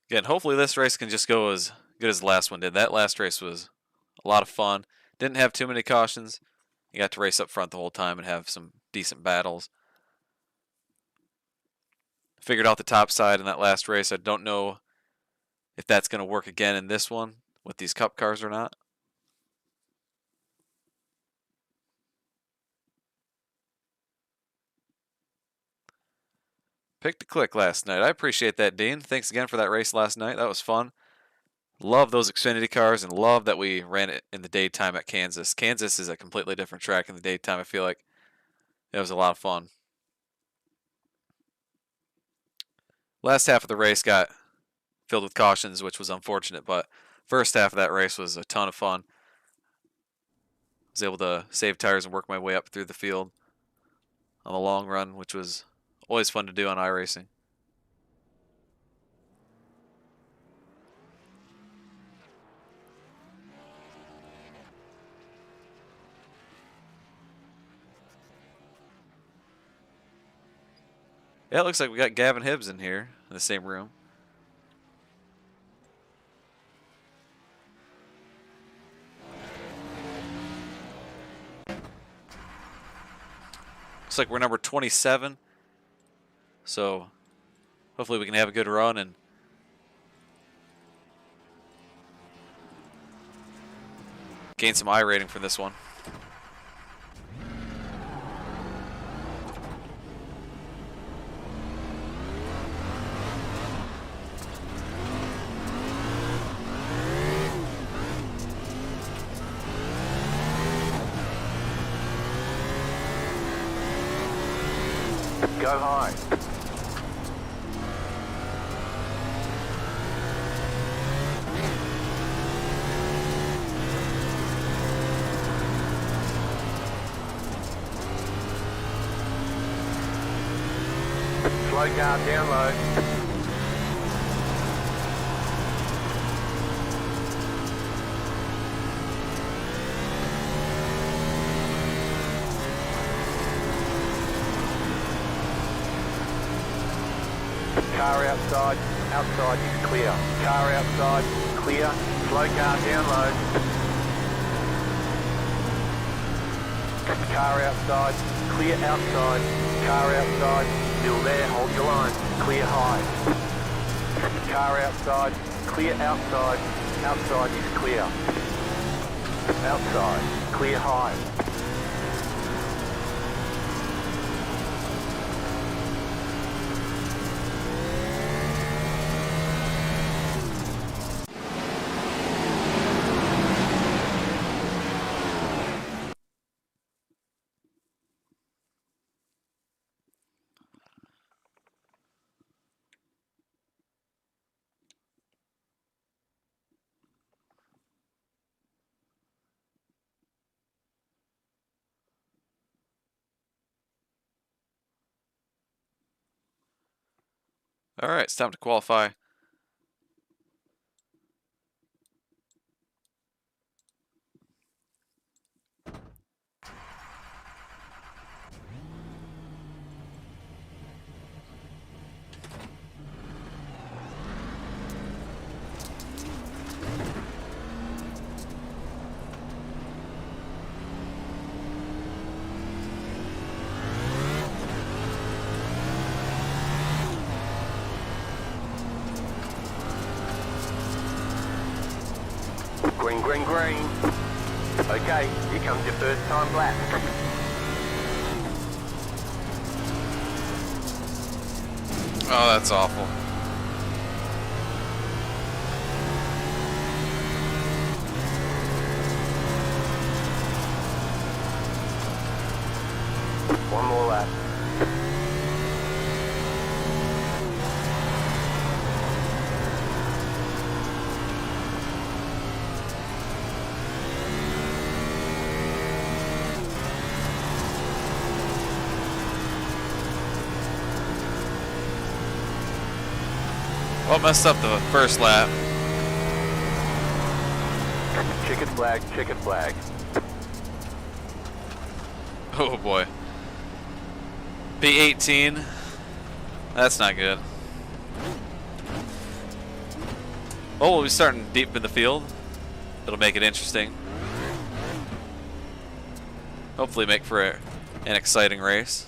Again, hopefully this race can just go as good as the last one did. That last race was a lot of fun. Didn't have too many cautions. You got to race up front the whole time and have some decent battles. Figured out the top side in that last race. I don't know if that's going to work again in this one with these Cup cars or not. Picked a click last night. I appreciate that, Dean. Thanks again for that race last night. That was fun. Love those Xfinity cars and love that we ran it in the daytime at Kansas. Kansas is a completely different track in the daytime. I feel like it was a lot of fun. Last half of the race got filled with cautions, which was unfortunate, but first half of that race was a ton of fun. I was able to save tires and work my way up through the field on the long run, which was always fun to do on iRacing. Yeah, it looks like we got Gavin Hibbs in here in the same room. Looks like we're number 27. So hopefully we can have a good run and gain some I rating for this one. Go high. Slow car down low. Car outside, outside is clear. Car outside, clear. Slow car down low. Car outside, clear outside. Car outside, still there, hold your line. Clear high. Car outside, clear outside. Outside is clear. Outside, clear high. Alright, it's time to qualify. Green, green, green. Okay, here comes your first time lap. Oh, that's awful. One more lap. Well, messed up the first lap. Chicken flag, chicken flag. Oh boy. P18. That's not good. Oh, we'll be starting deep in the field. It'll make it interesting. Hopefully make for an exciting race.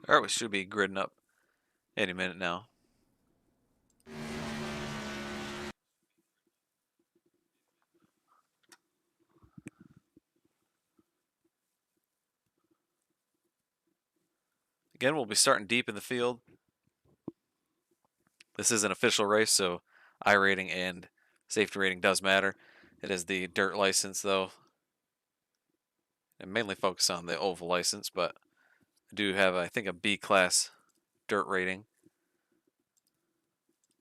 Alright, we should be gridding up any minute now. Again, we'll be starting deep in the field. This is an official race, so iRating and safety rating does matter. It is the dirt license, though. And mainly focus on the oval license, but I do have, I think, a B class dirt rating.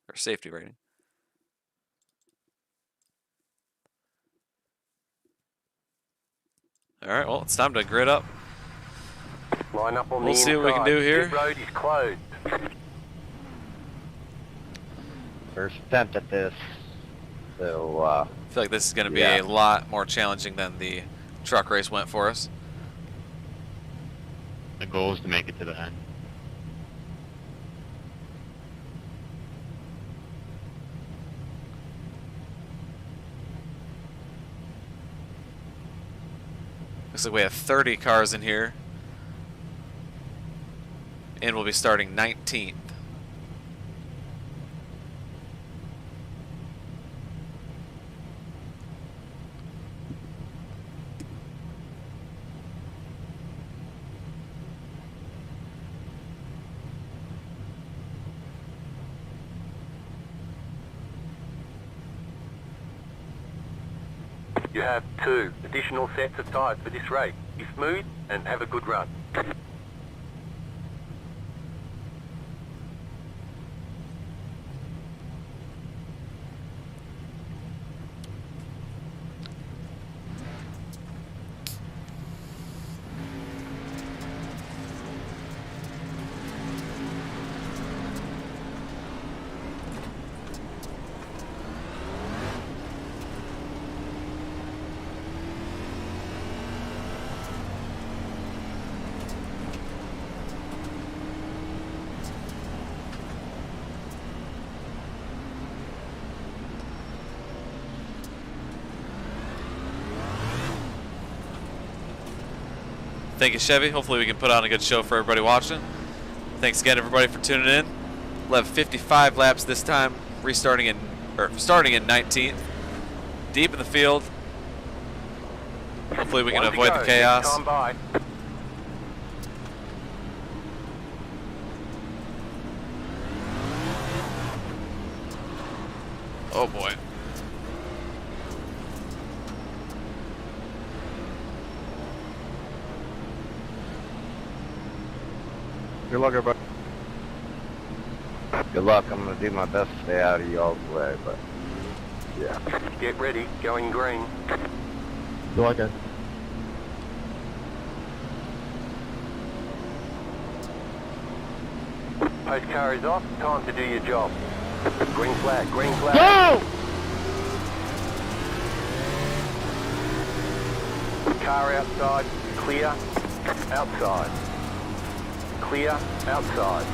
Or safety rating. Alright, well, it's time to grid up. Line up on We'll the see what we can inside. do here. Pit road is closed. First attempt at this. So, I feel like this is going to be a lot more challenging than the truck race went for us. The goal is to make it to the end. Looks like we have 30 cars in here. And we'll be starting 19th. You have 2 additional sets of tyres for this race. Be smooth and have a good run. Thank you, Chevy. Hopefully we can put on a good show for everybody watching. Thanks again, everybody, for tuning in. We'll have 55 laps this time, starting in 19th. Deep in the field. Hopefully we can avoid the chaos. Time by. Oh boy. Good luck, everybody. good luck. I'm gonna do my best to stay out of y'all's way, but yeah. Get ready, going green. Good luck, guys. Post car is off, time to do your job. Green flag, green flag. Go! Car outside, clear, outside. Clear, outside.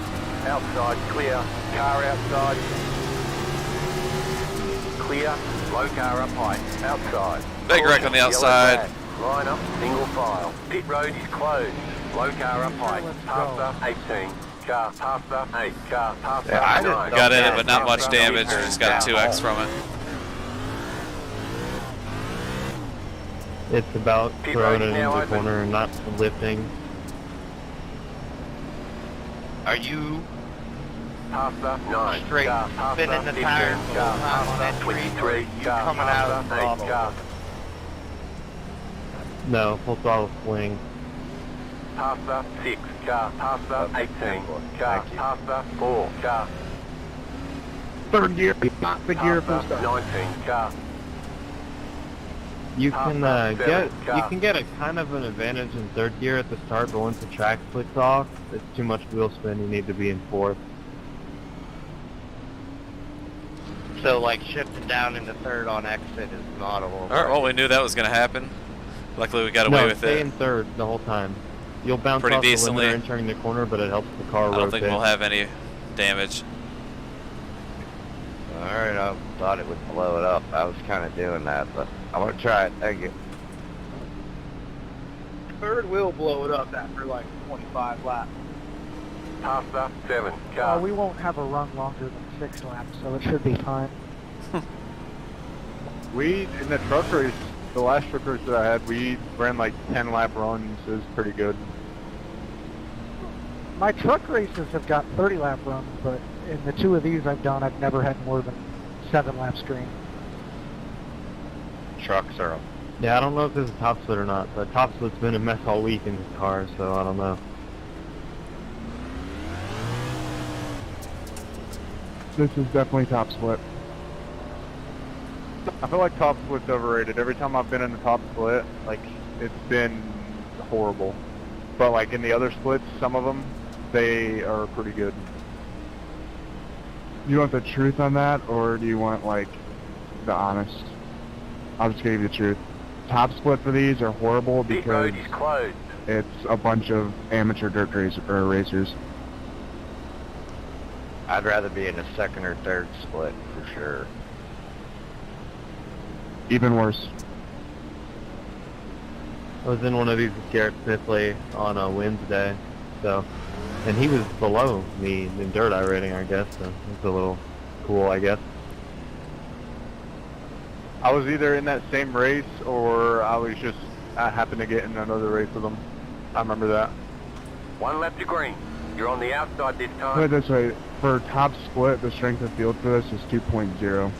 Outside, clear. Car outside. Clear, low car up high. Outside. Big wreck on the outside. Yellow flag. Line up, single file. Pit road is closed. Low car up high. Past the 18. Car past the 8. Car past the 9. Got in it, but not much damage. Just got a 2x from it. It's about Pit throwing road it is now into the open. corner and not lifting. Are you Past the 9. Straight Car past spinning the 15. tires the Car whole time on past that the tree, 23. or are you Car coming out past of the the 8. throttle? Car No, full throttle swing. past the 6. Car past the 18. Car past the 4. Car Third gear, not the gear full past the stop. 19. Car You can Past that seven, get a kind of an advantage in third gear at the start, but once the track splits off, it's too much wheel spin. You need to be in fourth. So like shifting down into third on exit is not a whole All right, well, we knew that was going to happen. Luckily, we got away No, with stay it. in third the whole time. You'll bounce Pretty off decently. the limiter entering the corner, but it helps the car I don't rotate. think we'll have any damage. Alright, I thought it would blow it up. I was kind of doing that, but I'm gonna try it. Thank you. Third will blow it up after like 25 laps. Past the 7 car. We won't have a run longer than 6 laps, so it should be fine. We, in the truck race, the last truck race that I had, we ran like 10 lap runs. It was pretty good. My truck races have got 30 lap runs, but in the 2 of these I've done, I've never had more than 7 laps green. Trucks are up. Yeah, I don't know if this is top split or not, but top split's been a mess all week in this car, so I don't know. This is definitely top split. I feel like top split's overrated. Every time I've been in the top split, like, it's been horrible. But like in the other splits, some of them, they are pretty good. You want the truth on that, or do you want, like, the honest? I'll just give you the truth. Top split for these are horrible Pit because road is closed. it's a bunch of amateur dirt racers. I'd rather be in a second or third split for sure. Even worse. I was in one of these with Garrett Smithley on a Wednesday, so, and he was below me in dirt iRacing, I guess, so it's a little cool, I guess. I was either in that same race, or I happened to get in another race with him. I remember that. 1 lap to green. You're on the outside this Put time. it this way, for top split, the strength of field for this is 2.0.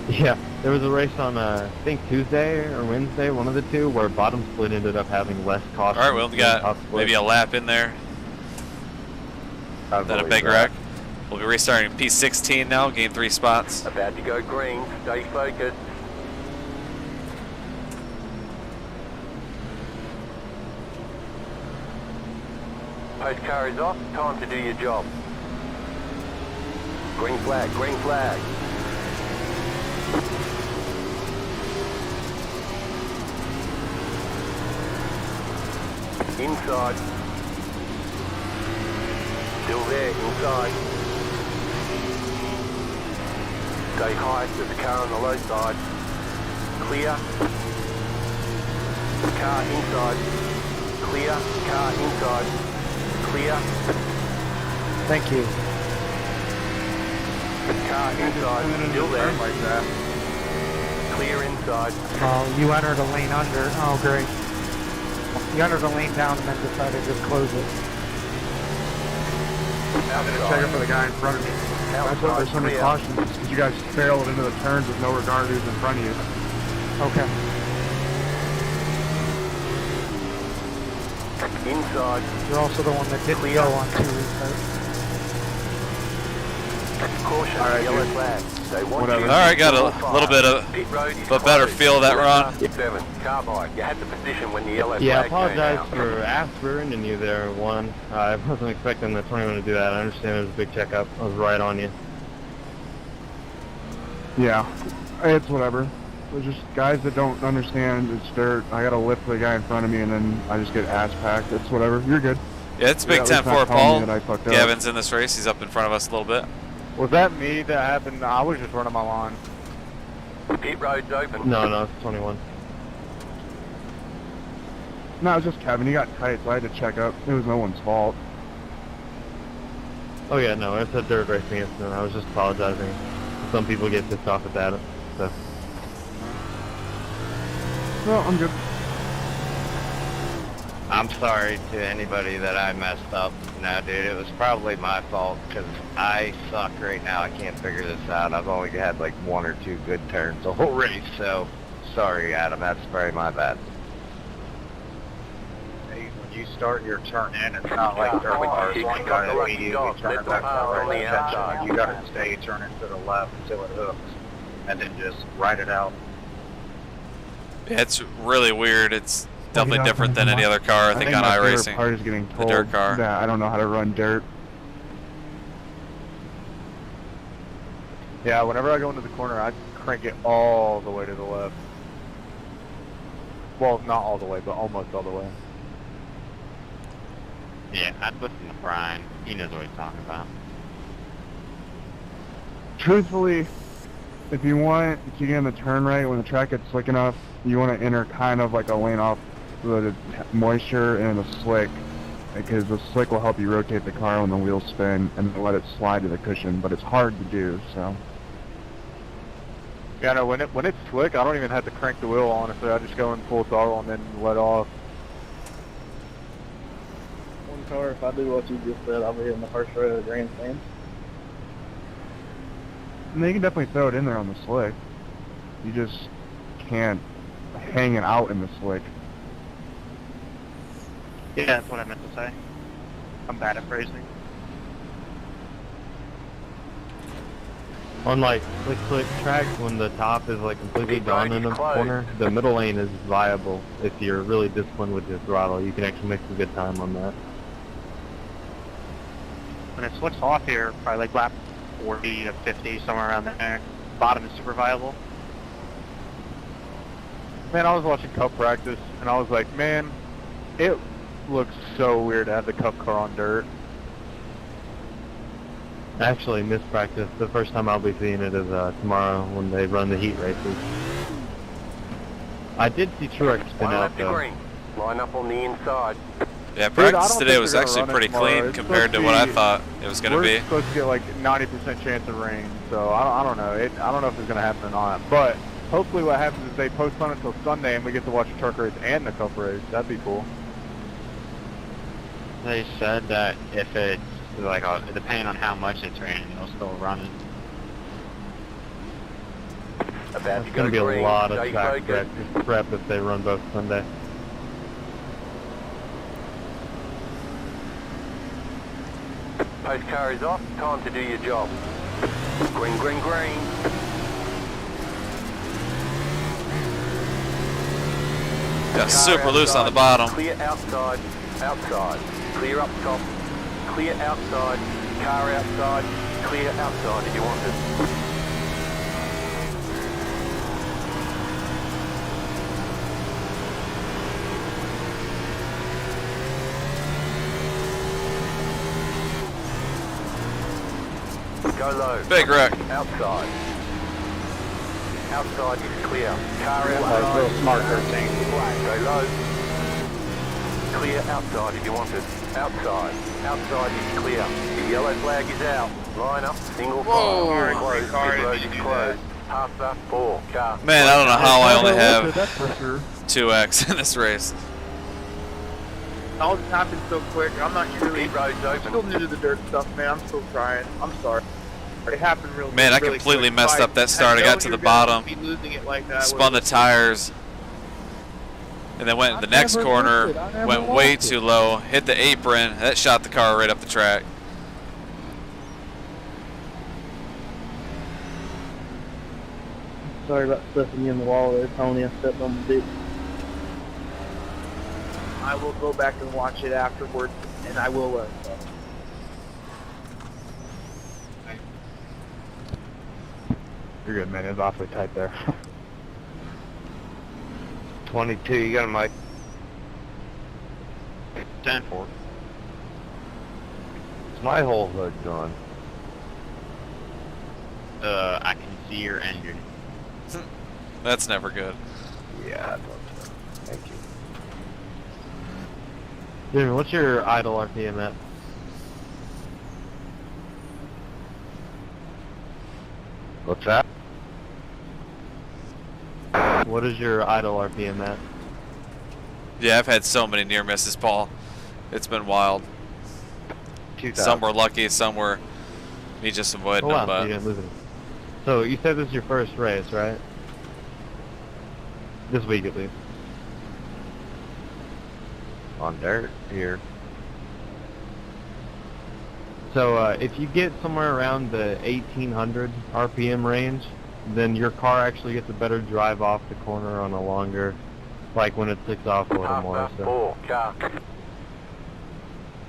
Yeah, there was a race on, I think Tuesday or Wednesday, one of the two, where bottom split ended up having less caution. All right, well, we got maybe a lap in there. Then a big wreck. We'll be restarting P16 now, gain 3 spots. About to go green. Stay focused. Post car is off. Time to do your job. Green flag, green flag. Inside. Still there, inside. Stay high, there's a car on the low side. Clear. Car inside. Clear. Car inside. Clear. Thank you. Car inside. Still there. Like that. Clear inside. Oh, you entered a lane under. Oh, great. You entered a lane down and then decided to close it. I'm going to check it for the guy in front of me. That's why there's so many cautions, because you guys barreled into the turns with no regard who's in front of you. Okay. Inside. You're also the one that didn't Clear. go on 2 restarts. Caution, All right, yellow dude. flag. They want Whatever. you All right, got a little bit of Pit road is a better closed. feel of that run. 7, carbide. You had the position when the yellow Yeah, I flag came apologize out. for ruining you there, one. I wasn't expecting the 21 to do that. I understand it was a big checkup. I was right on you. Yeah, it's whatever. There's just guys that don't understand it's dirt. I gotta lift the guy in front of me and then I just get ass packed. It's whatever. You're good. Yeah, it's Big Yeah, at least 10-4 not telling Paul. me that I fucked up. Gavin's in this race. He's up in front of us a little bit. Was that me that happened? I was just running my lawn. Pit road's open. No, it's 21. No, it was just Kevin. He got tight, so I had to check up. It was no one's fault. Oh yeah, no, it's a dirt racing incident. I was just apologizing. Some people get pissed off at that. So. No, I'm good. I'm sorry to anybody that I messed up. No, dude, it was probably my fault because I suck right now. I can't figure this out. I've only had like 1 or 2 good turns the whole race, so sorry, Adam. That's very my bad. Hey, when you start your turn in, it's not like dirt cars. You gotta immediately turn it back to the right section. You gotta stay turning to the left until it hooks, and then just ride it out. Yeah, it's really weird. It's definitely different than any other car. I think on my favorite iRacing. part is getting told dirt car. that I don't know how to run dirt. Yeah, whenever I go into the corner, I crank it all the way to the left. Well, not all the way, but almost all the way. Yeah, I'd listen to Brian. He knows what he's talking about. Truthfully, if you want to get in the turn right when the track gets slick enough, you want to enter kind of like a lane off the moisture and the slick, because the slick will help you rotate the car when the wheels spin and let it slide to the cushion, but it's hard to do, so. Yeah, no, when it's slick, I don't even have to crank the wheel, honestly. I just go in full throttle and then let off. One car, if I do what you just said, I'll be in the first row of the grandstand. And you can definitely throw it in there on the slick. You just can't hang it out in the slick. Yeah, that's what I meant to say. I'm bad at phrasing. On like slick tracks, when the top is like completely gone in the corner, the middle lane is viable. If you're really disciplined with your throttle, you can actually make some good time on that. When it slicks off here, probably like lap 40 to 50, somewhere around there. Bottom is super viable. Man, I was watching Cup practice, and I was like, man, it looks so weird to have the Cup car on dirt. Actually, missed practice. The first time I'll be seeing it is tomorrow when they run the heat races. I did see Truex spin out though. Green. Line up on the inside. Yeah, practice today was actually pretty clean compared to what I thought it was going to be. We're supposed to get like 90% chance of rain, so I don't know. I don't know if it's going to happen or not. But hopefully what happens is they postpone it till Sunday and we get to watch the truck race and the Cup race. That'd be cool. They said that if it's like, depending on how much it's raining, they'll still run it. It's going to be a lot of track prep if they run both Sunday. Post car is off. Time to do your job. Green, green, green. Got super loose on the bottom. Clear outside, outside. Clear up top. Clear outside. Car outside. Clear outside if you want it. Go low. Big wreck. Outside. Outside is clear. Car outside. Real smart thing. Go low. Clear outside if you want it. Outside. Outside is clear. The yellow flag is out. Line up. Single file. Closed. Pit road is closed. Half the 4 car. Man, I don't know how I only have That's for sure. 2x in this race. All this happened so quick. I'm not usually Pit road's open. still new to the dirt stuff, man. I'm still trying. I'm sorry. It happened real Man, I really completely quick. messed up that start. I got to the bottom, be losing it like that, spun the tires, and then went in the next corner, went way too low, hit the apron. That shot the car right up the track. Sorry about slipping you in the wall there, Tony. I stepped on the ditch. I will go back and watch it afterwards, and I will learn stuff. You're good, man. It was awfully tight there. 22, you got a mic. 10-4. Is my whole hood gone? I can see your engine. That's never good. Yeah, I thought so. Thank you. Jimmy, what's your idle RPM at? What's that? What is your idle RPM at? Yeah, I've had so many near misses, Paul. It's been wild. 2,000. Some were lucky, some were me just avoiding them. So you But didn't lose it. So you said this is your first race, right? This week at least. On dirt here. So if you get somewhere around the 1800 RPM range, then your car actually gets a better drive off the corner on a longer, like when it ticks off a little more. So. 4 car.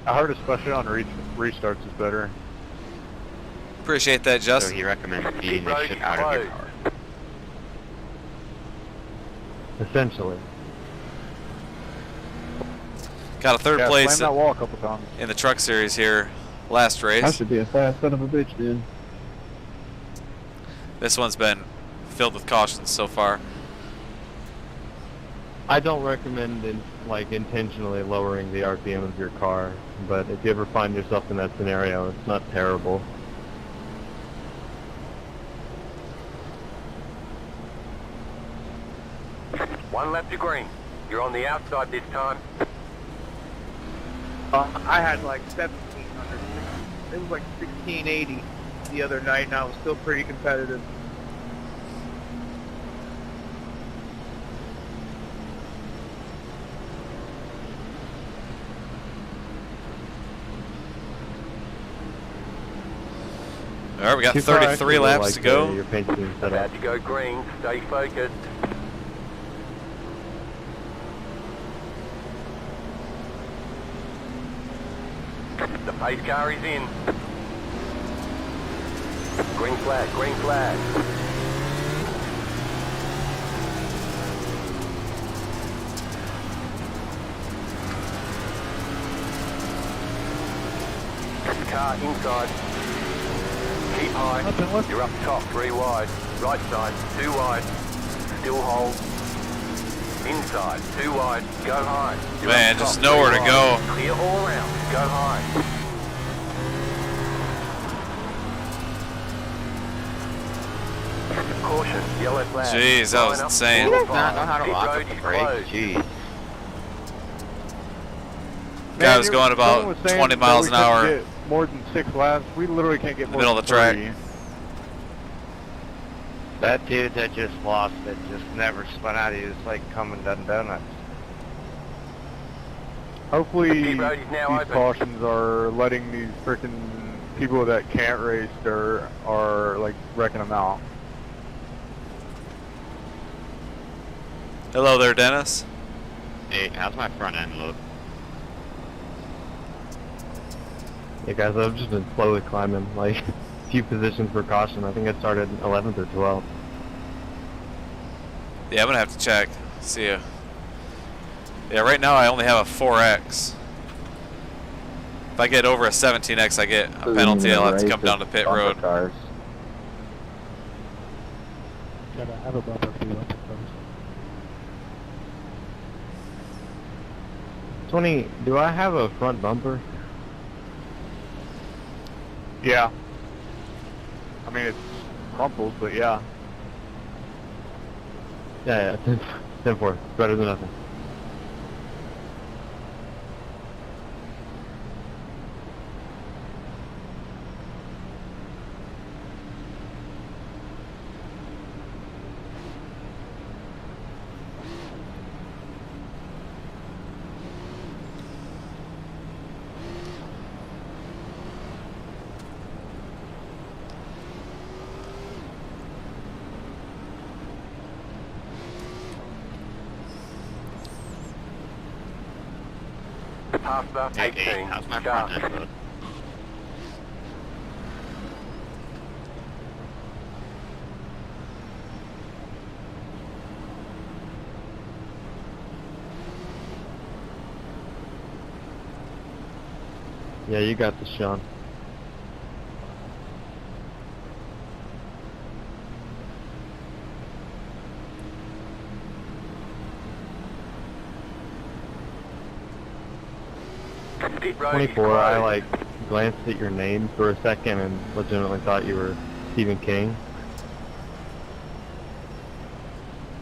I heard especially on restarts is better. appreciate that, So Justin. he recommends beating the shit out of your car. Essentially. Got a third Yeah, place slammed that wall a couple times. in the truck series here last race. I should be a fast son of a bitch, dude. This one's been filled with cautions so far. I don't recommend intentionally lowering the RPM of your car, but if you ever find yourself in that scenario, it's not terrible. One lap to green. You're on the outside this time. I had like 1700. It was like 1680 the other night, and I was still pretty competitive. All right, we got 33 laps to go. About to go green. Stay focused. The pace car is in. Green flag, green flag. Car inside. Keep high. You're up top, 3 wide. Right side, 2 wide. Still hold. Inside, 2 wide. Go high. You're Man, up just top, nowhere 3 to wide. go. Clear all around. Go high. Caution, yellow flag. Jeez, that was insane. He does not know how to lock up the brake. Jeez. Guy was going about 20 miles an hour. Get more than 6 laps. We literally can't get more Middle than of the track. 3. That dude that just lost it just never spun out. He was like coming down donuts. Hopefully, The these road is now open. cautions are letting these freaking people that can't race are like wrecking them out. Hello there, Dennis. Hey, how's my front end look? Yeah, guys, I've just been slowly climbing, like, a few positions for caution. I think I started 11th or 12th. Yeah, I'm gonna have to check. See ya. Yeah, right now I only have a 4X. If I get over a 17X, I get a penalty. I'll have to come down to pit road. Gotta have a bumper feel up close. 20, do I have a front bumper? Yeah. I mean, it's crumpled, but yeah. Yeah, 10-4. Better than nothing. Past the 18. How's my Sharp. front end look? Yeah, you got this, Sean. Pit road is 24, I closed. like glanced at your name for a second and legitimately thought you were Stephen King.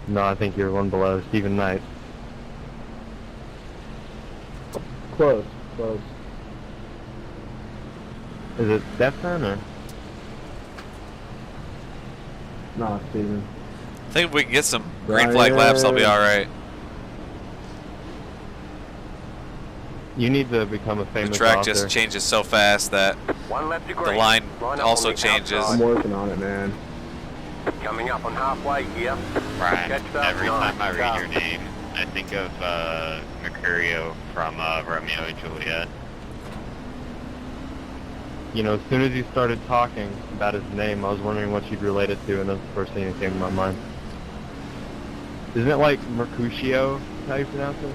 No, I think you're one below Stephen Knight. Close, close. Is it Stefan or? No, Steven. I think if we can get some green flag laps, I'll be alright. You need to become a The famous track author. just changes so fast that One lap to the green. line Line up also on the changes. outside. I'm working on it, man. Coming up on halfway here. Brian, Catch that every nine. time I read Sharp. your name, I think of Mercurio from Romeo and Juliet. You know, as soon as you started talking about his name, I was wondering what you'd relate it to, and that's the first thing that came to my mind. Isn't it like Mercutio, how you pronounce it?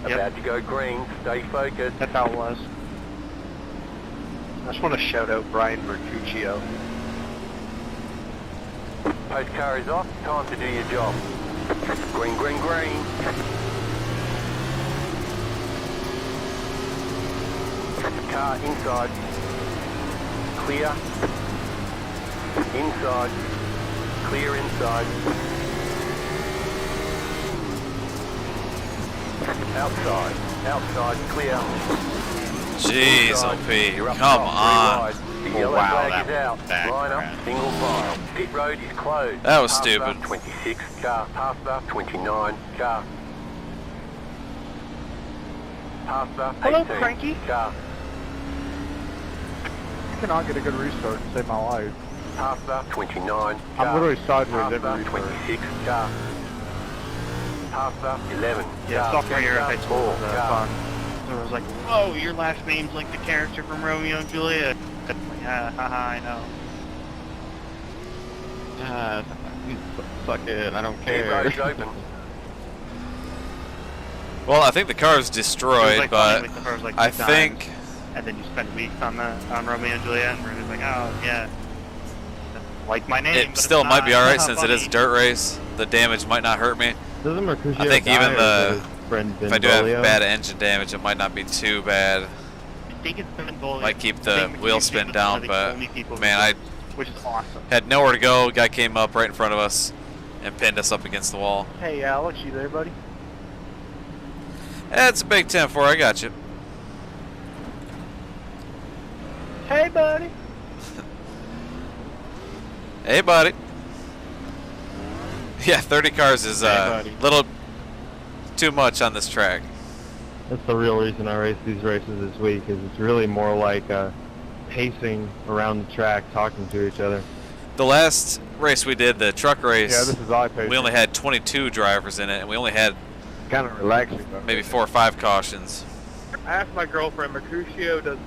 About to go green. Stay focused. That's how it was. I just want to shout out Brian Mercutio. Post car is off. Time to do your job. Green, green, green. Car inside. Clear. Inside. Clear inside. Outside. Outside. Clear. Jeez, Inside. OP. You're up Come top, on. three wide. The yellow wow, flag that is out. was bad Line crap. up, single file. Pit road is closed. That was Pass stupid. bar 26, car. Pass bar 29, car. Pass bar 18, Hello, Cranky. car. You cannot get a good restart to save my life. Pass bar 29, car. I'm literally sideways Pass every bar restart. 26, car. Pass bar 11, Yeah, car. sophomore year of high school was car. fun. So it was like, oh, your last name's like the character from Romeo and Juliet. Like, haha, I know. Fuck it, I don't Pit road is care. open. Well, I think the car is It destroyed, was like but funny, like, the first, like, I two think times, and then you spend weeks on Romeo and Juliet, and we're just like, oh yeah, like my name. it but still it's might be not. alright since it is a Funny. dirt race. The damage might not hurt me. Doesn't Mercutio I think die, even or the is it his friend if I do have Benvolio? bad engine damage, it might not be too bad. I think it's Benvolio. Might keep I the think wheel Mercutio spin was one down, of the but only people who man, I did, which is awesome. had nowhere to go. Guy came up right in front of us and pinned us up against the wall. Hey, Alex, you there, buddy? That's a big 10-4. I got you. Hey, buddy. Hey, buddy. Yeah, 30 cars is a little too much on this track. That's the real reason I race these races this week, is it's really more like pacing around the track, talking to each other. The last race we did, the truck race, Yeah, this is iPacing. we only had 22 drivers in it, and we only had Kind of relaxing though. maybe 4 or 5 cautions. I asked my girlfriend, Mercutio does.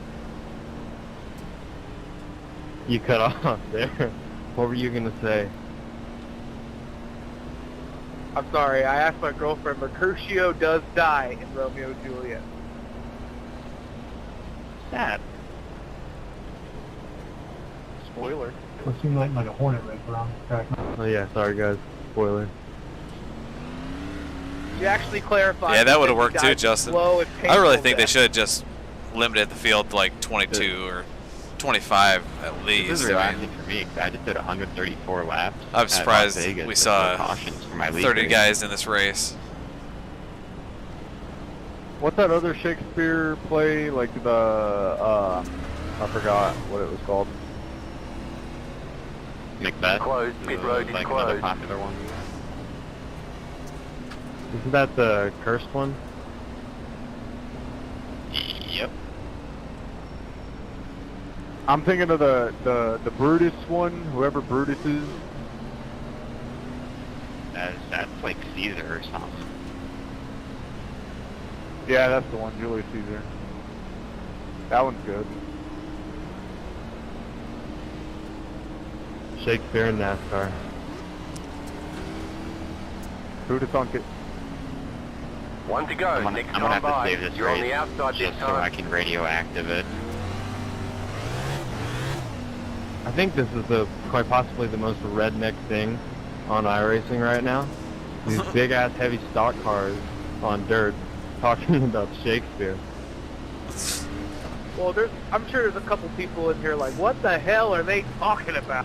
You cut off there. What were you gonna say? I'm sorry, I asked my girlfriend, Mercutio does die in Romeo and Juliet. Sad. Spoiler. It seemed like a hornet wreck around the track. Oh yeah, sorry guys. Spoiler. You actually clarified. Yeah, that you would have said worked he too, died Justin. slow and I really painful think they death. should have just limited the field to like 22 or 25 at least. This is I mean, relaxing for me, 'cause I just did 134 laps. I'm at surprised Las Vegas we with saw no cautions for my lead 30 race. guys in this race. What's that other Shakespeare play? Like the I forgot what it was called. Macbeth. Closed. Pit road is like another closed. popular one. Isn't that the cursed one? Yep. I'm thinking of the Brutus one. Whoever Brutus is. That's like Caesar or something. Yeah, that's the one. Julius Caesar. That one's good. Shakespeare and NASCAR. Brutus on it. One to go. I'm gonna, Next I'm gonna time have to by. save this You're race on the outside this just so I time. can radioactive it. I think this is quite possibly the most redneck thing on iRacing right now. These big ass heavy stock cars on dirt talking about Shakespeare. Well, I'm sure there's a couple people in here like, what the hell are they talking about?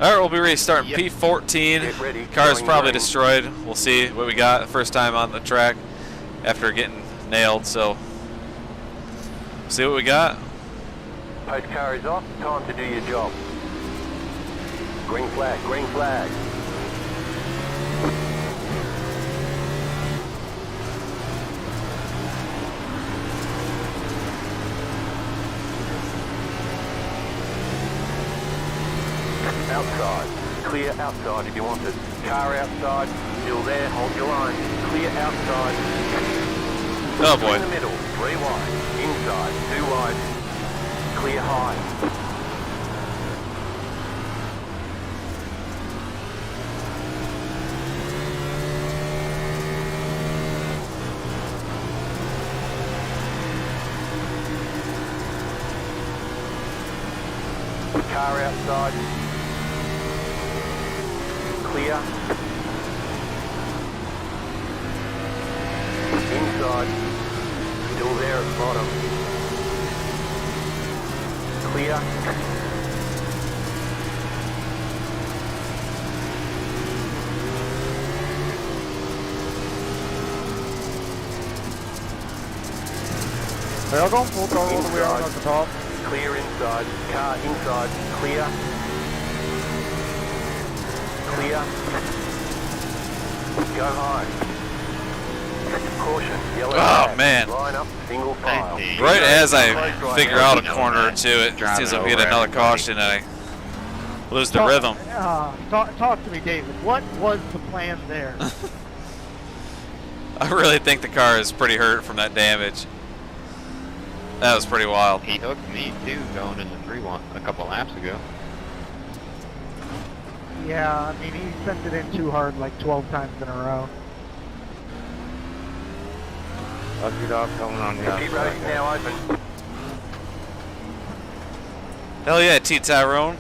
Alright, we'll be restarting Yep. P14. Get ready. Car's Going probably green. destroyed. We'll see what we got the first time on the track after getting nailed, so see what we got. Post car is off. Time to do your job. Green flag. Green flag. Outside. Clear outside if you want it. Car outside. Still there. Hold your line. Clear outside. Oh Two boy. in the middle. 3 wide. Inside. 2 wide. Clear high. Car outside. clear. Inside, still there at the bottom. Clear. They are going full throttle all the way around at the top. Clear inside. Car inside. Clear. Clear. Go high. Caution. Yellow Oh, flag. man. Line up. Single file. Right as I figure out a corner or two, it seems like we get another caution and I lose the rhythm. Talk to me, David. What was the plan there? I really think the car is pretty hurt from that damage. That was pretty wild. He hooked me too going in the 3-1 a couple laps ago. Yeah, I mean, he sent it in too hard like 12 times in a row. Lucky dog coming on the Pit road is now open. Hell yeah, T Tyrone.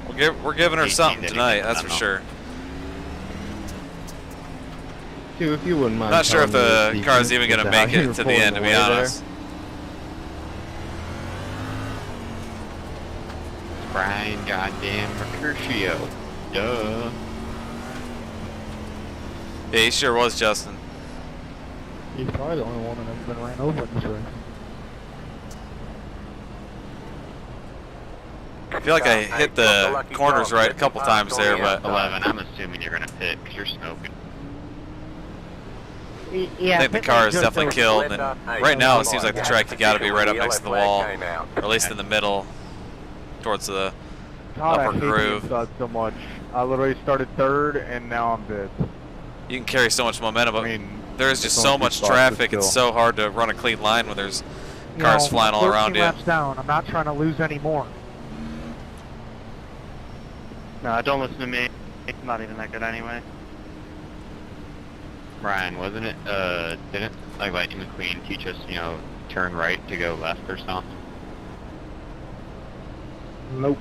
We're giving her something tonight, that's for sure. Dude, if you wouldn't mind. Not sure if telling me the car's even going to make it to the end, to be honest. Brian goddamn Mercutio. Duh. Yeah, he sure was, Justin. He's probably the only one that's been ran over in this race. I feel like I hit the corners right a couple times there, but 11, I'm assuming you're going to pit because you're smoking. Yeah, I think the car is definitely killed, and right now it seems like the track you got to be right up next to the wall, or at least in the middle, towards the God, upper I hate groove. the inside so much. I literally started third, and now I'm dead. You can carry so much momentum, but I mean, there's just it's so only much 2 spots, traffic. but It's still. so hard to run a clean line when there's You cars know, flying all 13 around you. laps down. I'm not trying to lose any more. No, don't listen to me. It's not even that good anyway. Brian, wasn't it, didn't like Lightning McQueen teach us, you know, turn right to go left or something? Nope.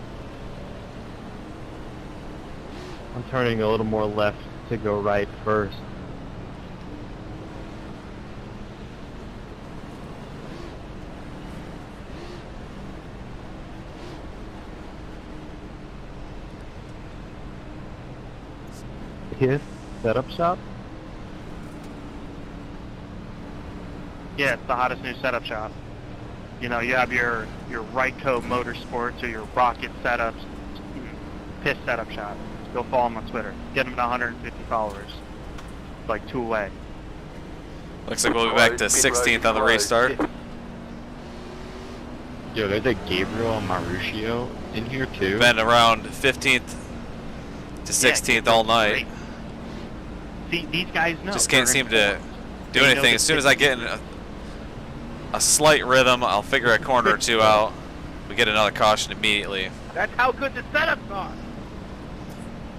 I'm turning a little more left to go right first. His setup shop? Yeah, it's the hottest new setup shop. You know, you have your Ryco Motorsports or your Rocket Setups, Piss Setup Shop. Go follow him on Twitter. Get him to 150 followers. Like 2 away. Looks like we'll be back to 16th on the restart. Yo, there's a Gabriel Maruccio in here too. Been around 15th to 16th all night. See, these guys know. Just can't They're seem to informed. do They know anything. the As soon as I get in a slight rhythm, I'll figure a corner or two out. We get another caution immediately. That's how good the setups are.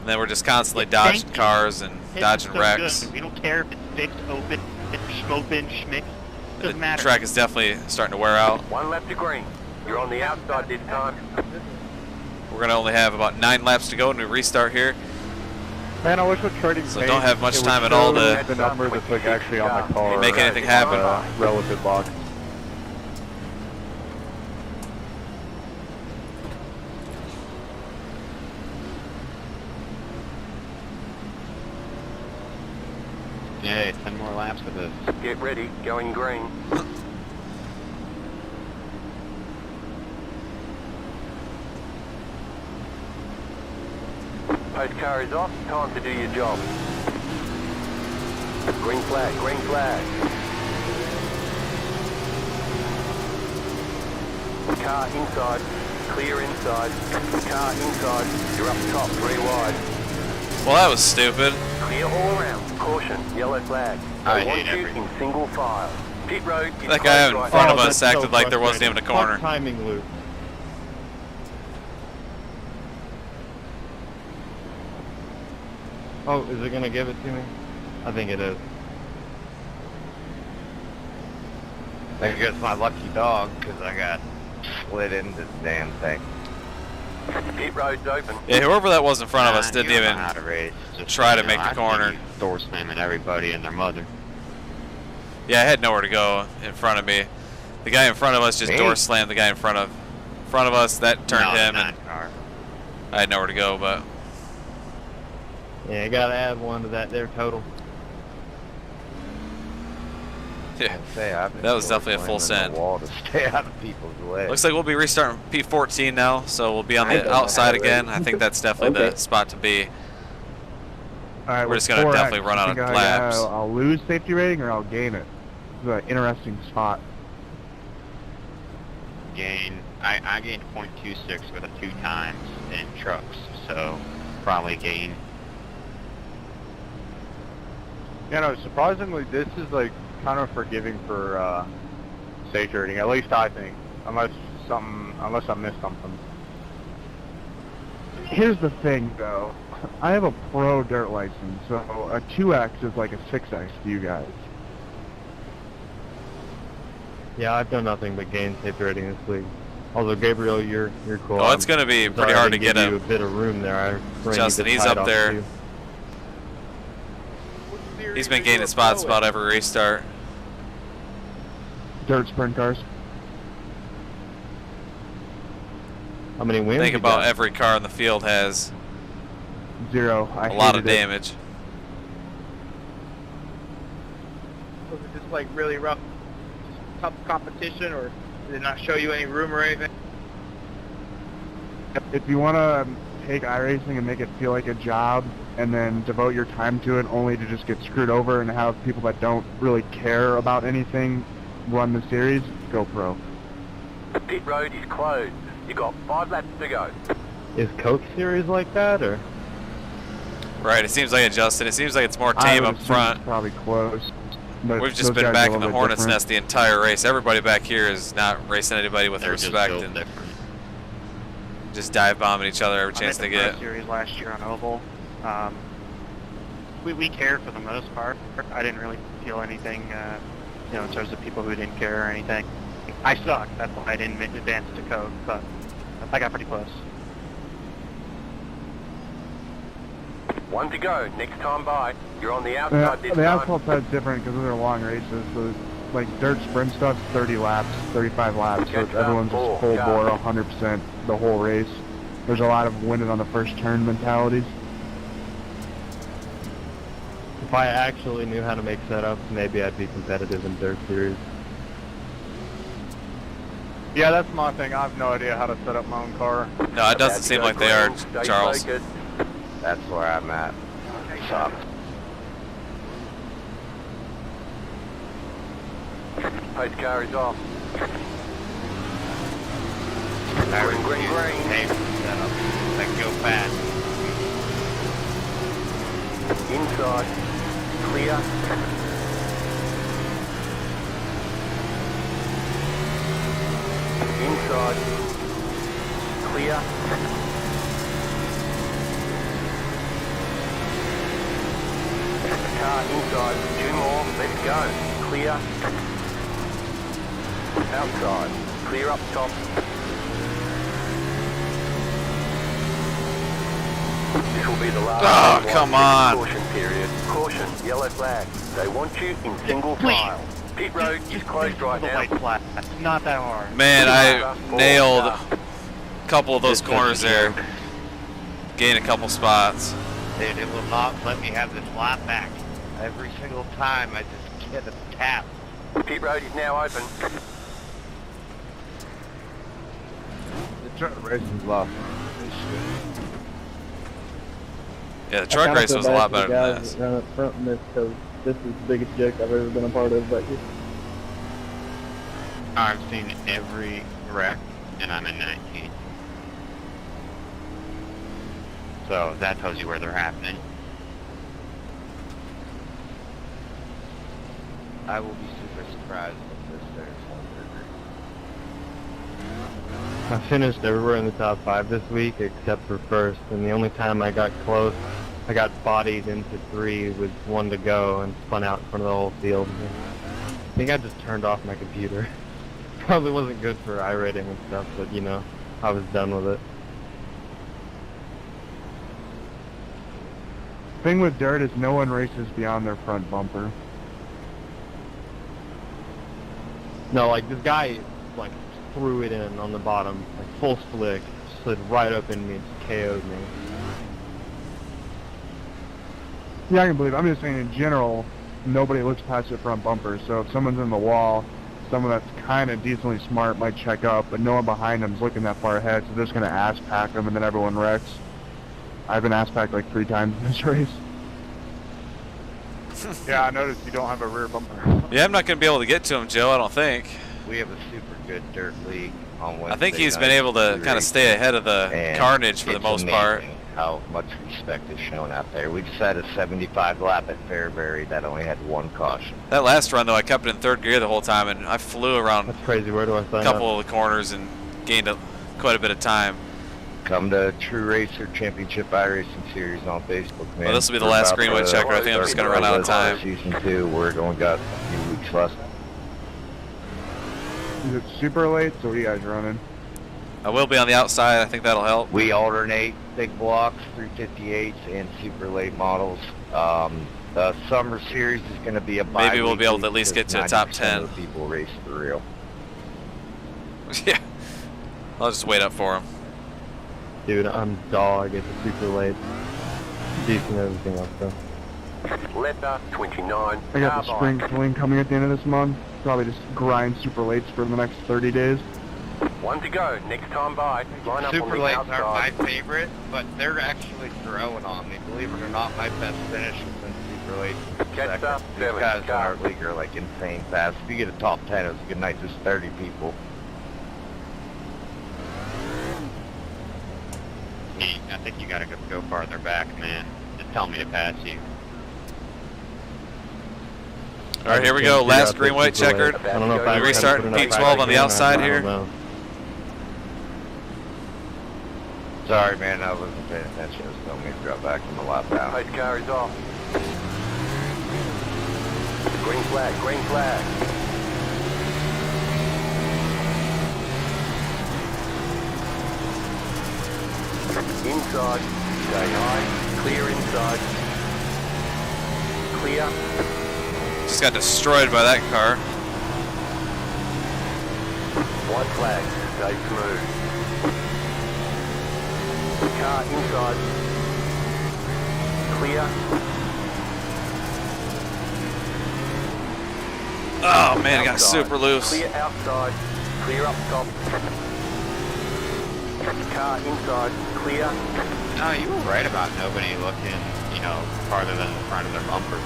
And then we're just constantly dodging cars and It's dodging so wrecks. good. We don't care if it's fixed, open, it's schmopen, schmick. The Doesn't matter. track is definitely starting to wear out. 1 lap to green. You're on the outside this time. We're going to only have about 9 laps to go when we restart here. Man, I wish with trading So paint, don't have much it time would at all show to the number that's like actually on the car. make anything happen. Relative box. Yeah, 10 more laps of this. Get ready, going green. Post car is off, time to do your job. Green flag, green flag. Car inside, clear inside. Car inside, you're up top, 3 wide. Well, that was stupid. Clear all around, caution, yellow flag. I I want hate you everything. in single file. Pit road is That guy in closed front right of now. us acted like there wasn't even a corner. Fuck timing loop. Oh, is it gonna give it to me? I think it is. I think it's my lucky dog because I got slid into the damn thing. Pit road's open. Yeah, whoever that was in front of us didn't You know even how to race. Just, try to you know, make the I've seen corner. you door slamming everybody and their mother. Yeah, I had nowhere to go in front of me. The guy in front of us just Me? door slammed the guy in front of us. That turned No, him, the and car. I had nowhere to go. But Yeah, you gotta add one to that there total. yeah, I've been that was door definitely a full slamming send. the wall to stay out of people's way. Looks like we'll be restarting P14 now, so we'll be on the outside again. I think that's definitely the spot to be. All right, We're just gonna definitely run out of laps. I'll lose safety rating or I'll gain it. It's an interesting spot. Gain. I gained 0.26 with it 2 times in trucks, so probably gain. You know, surprisingly, this is like kind of forgiving for safety rating. At least I think, unless I missed something. Here's the thing, though. I have a pro dirt license, so a 2X is like a 6X to you guys. Yeah, I've done nothing but gain safety rating this week. Although Gabriel, you're cool. Oh, it's gonna be pretty hard to get you him. a bit of room there. I ran Justin, you a bit he's tight up off there. too. He's been gaining spots about every restart. Dirt sprint cars. How many wins? Think you about got? every car in the field has 0. I a lot of hated it. damage. Was it just like really rough, tough competition, or did it not show you any room or anything? If you want to take iRacing and make it feel like a job and then devote your time to it only to just get screwed over and have people that don't really care about anything run the series, go pro. The pit road is closed. You got 5 laps to go. Is Coke Series like that, or? Right, it seems like it, Justin. It seems like it's more I tame would up assume front. it's probably close. But We've just those been guys are back a in the little bit hornet's different. nest the entire race. Everybody back here is not racing anybody with They're just respect built and different. just dive bombing each other every chance I they did the get. Pro Series last year on Oval. We cared for the most part. I didn't really feel anything, you know, in terms of people who didn't care or anything. I sucked. That's why I didn't advance to Coke, but I got pretty close. 1 to go. Next time by. You're on the outside this The time. asphalt side's different because those are long races. So like dirt sprint stuff's 30 laps, 35 laps. So everyone's just full bore 100% the whole race. There's a lot of win it on the first turn mentalities. If I actually knew how to make setups, maybe I'd be competitive in Dirt Series. Yeah, that's my thing. I have no idea how to set up my own car. No, it doesn't seem like they are, Charles. That's where I'm at. Sucks. Pace car is off. Green, green, green. Hey, setup. Let's go fast. Inside. Clear. Inside. Clear. Car inside. 2 more. Let's go. Clear. Outside. Clear up top. This will be the last. Oh, come on. Caution period. Caution. Yellow flag. They want you in single file. Pit road is closed right The now. white flag. That's not that hard. Man, I nailed a couple of those corners there. Gained a couple spots. Dude, it will not let me have this lap back. Every single time I just get a tap. Pit road is now open. The truck racing's lost. Yeah, the truck race was a lot better than this. Up front in this, because this is the biggest joke I've ever been a part of. But I've seen every wreck, and I'm in 19. So that tells you where they're happening. I will be super surprised if this there's I finished everywhere in the top 5 this week except for first, and the only time I got close, I got bodied into 3 with 1 to go and spun out in front of the whole field. I think I just turned off my computer. Probably wasn't good for iRating and stuff, but you know, I was done with it. thing with dirt is no one races beyond their front bumper. No, like this guy, like threw it in on the bottom, like full slick, slid right up in me and just KO'd me. Yeah, I can believe it. I'm just saying in general, nobody looks past their front bumper. So if someone's in the wall, someone that's kind of decently smart might check up, but no one behind them is looking that far ahead, so they're just going to ass pack them and then everyone wrecks. I've been ass packed like 3 times in this race. Yeah, I noticed you don't have a rear bumper. Yeah, I'm not going to be able to get to him, Joe, I don't think. We have a super good dirt league on Wednesday. I think he's been able to kind of stay ahead of the carnage for the most part. How much respect is shown out there. We just had a 75 lap at Fairbury that only had 1 caution. That last run, though, I kept it in 3rd gear the whole time, and I flew around That's crazy. Where do I sign a couple of the corners and gained quite a bit of time. Come to True Racer Championship iRacing Series on Facebook, man. Well, this will be the last green white checker. I think I'm just going to run out of time. Season 2, we're only got a few weeks left. Is it super late? So what are you guys running? I will be on the outside. I think that'll help. We alternate big blocks, 358s, and super late models. The summer series is going to be a maybe we'll be able to at least get to a top 10. Of people race for real. Yeah. I'll just wait up for him. Dude, I'm dog at the super late. Decent everything else though. Letter 29. I got the spring clean coming at the end of this month. Probably just grind super lates for the next 30 days. 1 to go. Next time by. Line up on Super the lates outside. aren't my favorite, but they're actually growing on me. Believe it or not, my best finish has been super late. Catch up, These 7. guys in our league are like insane fast. If you get a top 10, it was a good night. There's 30 people. I think you gotta go farther back, man. Just tell me to pass you. All right, here we go. Last green white checkered. I don't know if I restart P12 on the outside here. Sorry, man, I wasn't paying attention. It was telling me to drop back from the lap down. Pace car is off. Green flag, green flag. Inside, stay high, clear inside. Clear. Just got destroyed by that car. White flag, stay smooth. Car inside. Clear. Oh man, I got Outside. super loose. Clear outside, clear up top. Car inside, clear. No, you were right about nobody looking, you know, farther than the front of their bumper.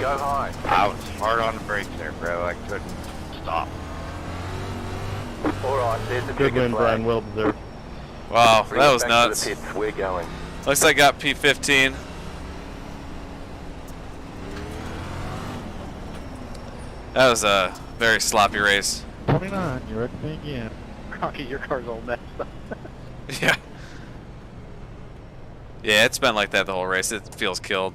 Go high. I was hard on the brakes there, bro. I couldn't stop. Alright, there's the Good ticket win, flag. Brian. Well deserved. Wow, Bring that it was back nuts. To the pits. We're going. Looks like I got P15. That was a very sloppy race. 29, you wrecked me again. Rocky, your car's all messed up. Yeah. Yeah, it's been like that the whole race. It feels killed.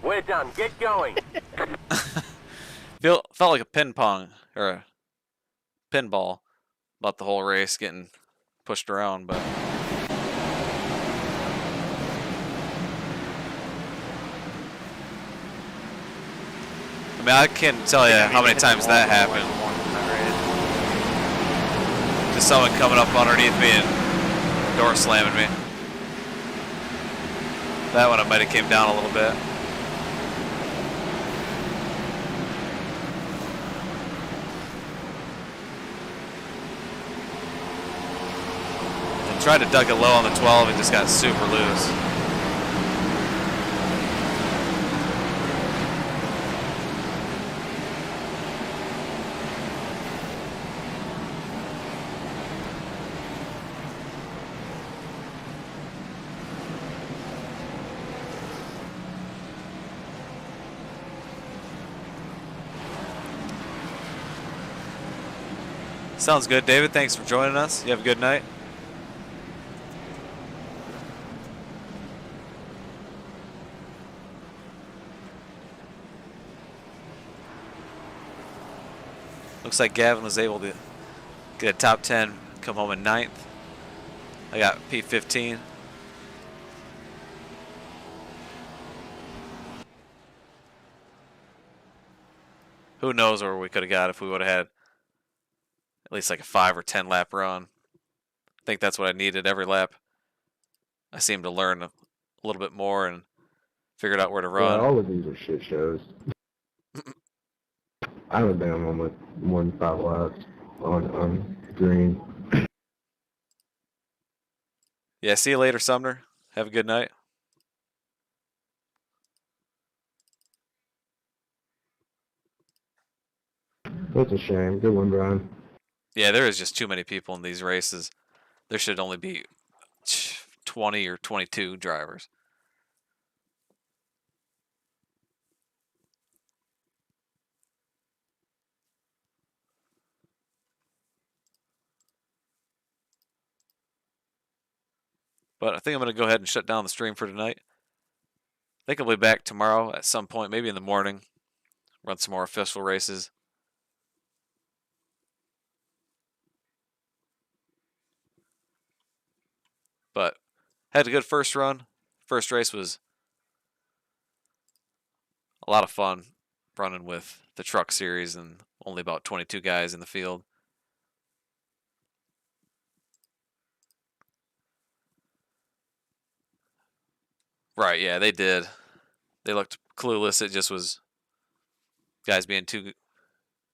We're done. Get going. Felt like a ping pong or a pinball about the whole race getting pushed around, but I mean, I can't tell you how many times that happened. Just someone coming up underneath me and door slamming me. That one I might have came down a little bit. Tried to duck it low on the 12 and just got super loose. Sounds good, David. Thanks for joining us. You have a good night. Looks like Gavin was able to get a top 10, come home in 9th. I got P15. Who knows where we could have got if we would have had at least like a 5 or 10 lap run. I think that's what I needed every lap. I seemed to learn a little bit more and figured out where to Yeah, run. all of these are shit shows. I don't think I'm on like more than 5 laps on green. Yeah, see you later, Sumner. Have a good night. That's a shame. Good one, Brian. Yeah, there is just too many people in these races. There should only be 20 or 22 drivers. But I think I'm going to go ahead and shut down the stream for tonight. I think I'll be back tomorrow at some point, maybe in the morning. Run some more official races. But had a good first run. First race was a lot of fun running with the truck series and only about 22 guys in the field. Right, yeah, they did. They looked clueless. It just was guys being too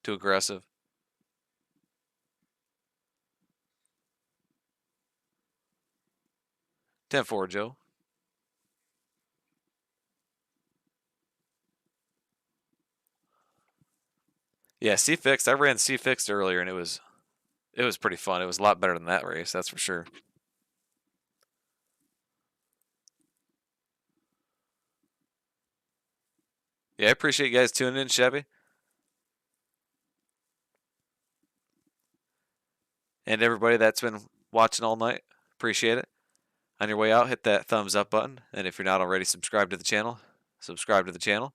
aggressive. 10-4, Joe. Yeah, C-Fixed. I ran C-Fixed earlier, and it was pretty fun. It was a lot better than that race, that's for sure. Yeah, I appreciate you guys tuning in, Chevy. And everybody that's been watching all night, appreciate it. On your way out, hit that thumbs up button. And if you're not already subscribed to the channel, subscribe to the channel.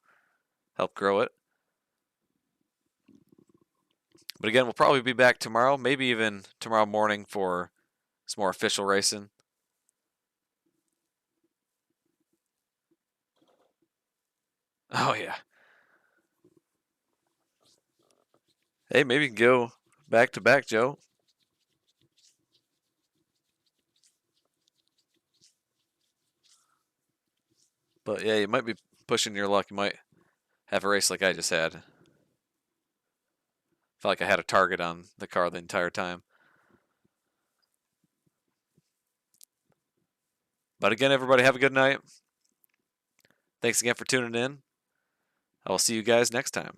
Help grow it. But again, we'll probably be back tomorrow, maybe even tomorrow morning for some more official racing. Oh, yeah. Hey, maybe you can go back to back, Joe. But yeah, you might be pushing your luck. You might have a race like I just had. Felt like I had a target on the car the entire time. But again, everybody, have a good night. Thanks again for tuning in. I will see you guys next time.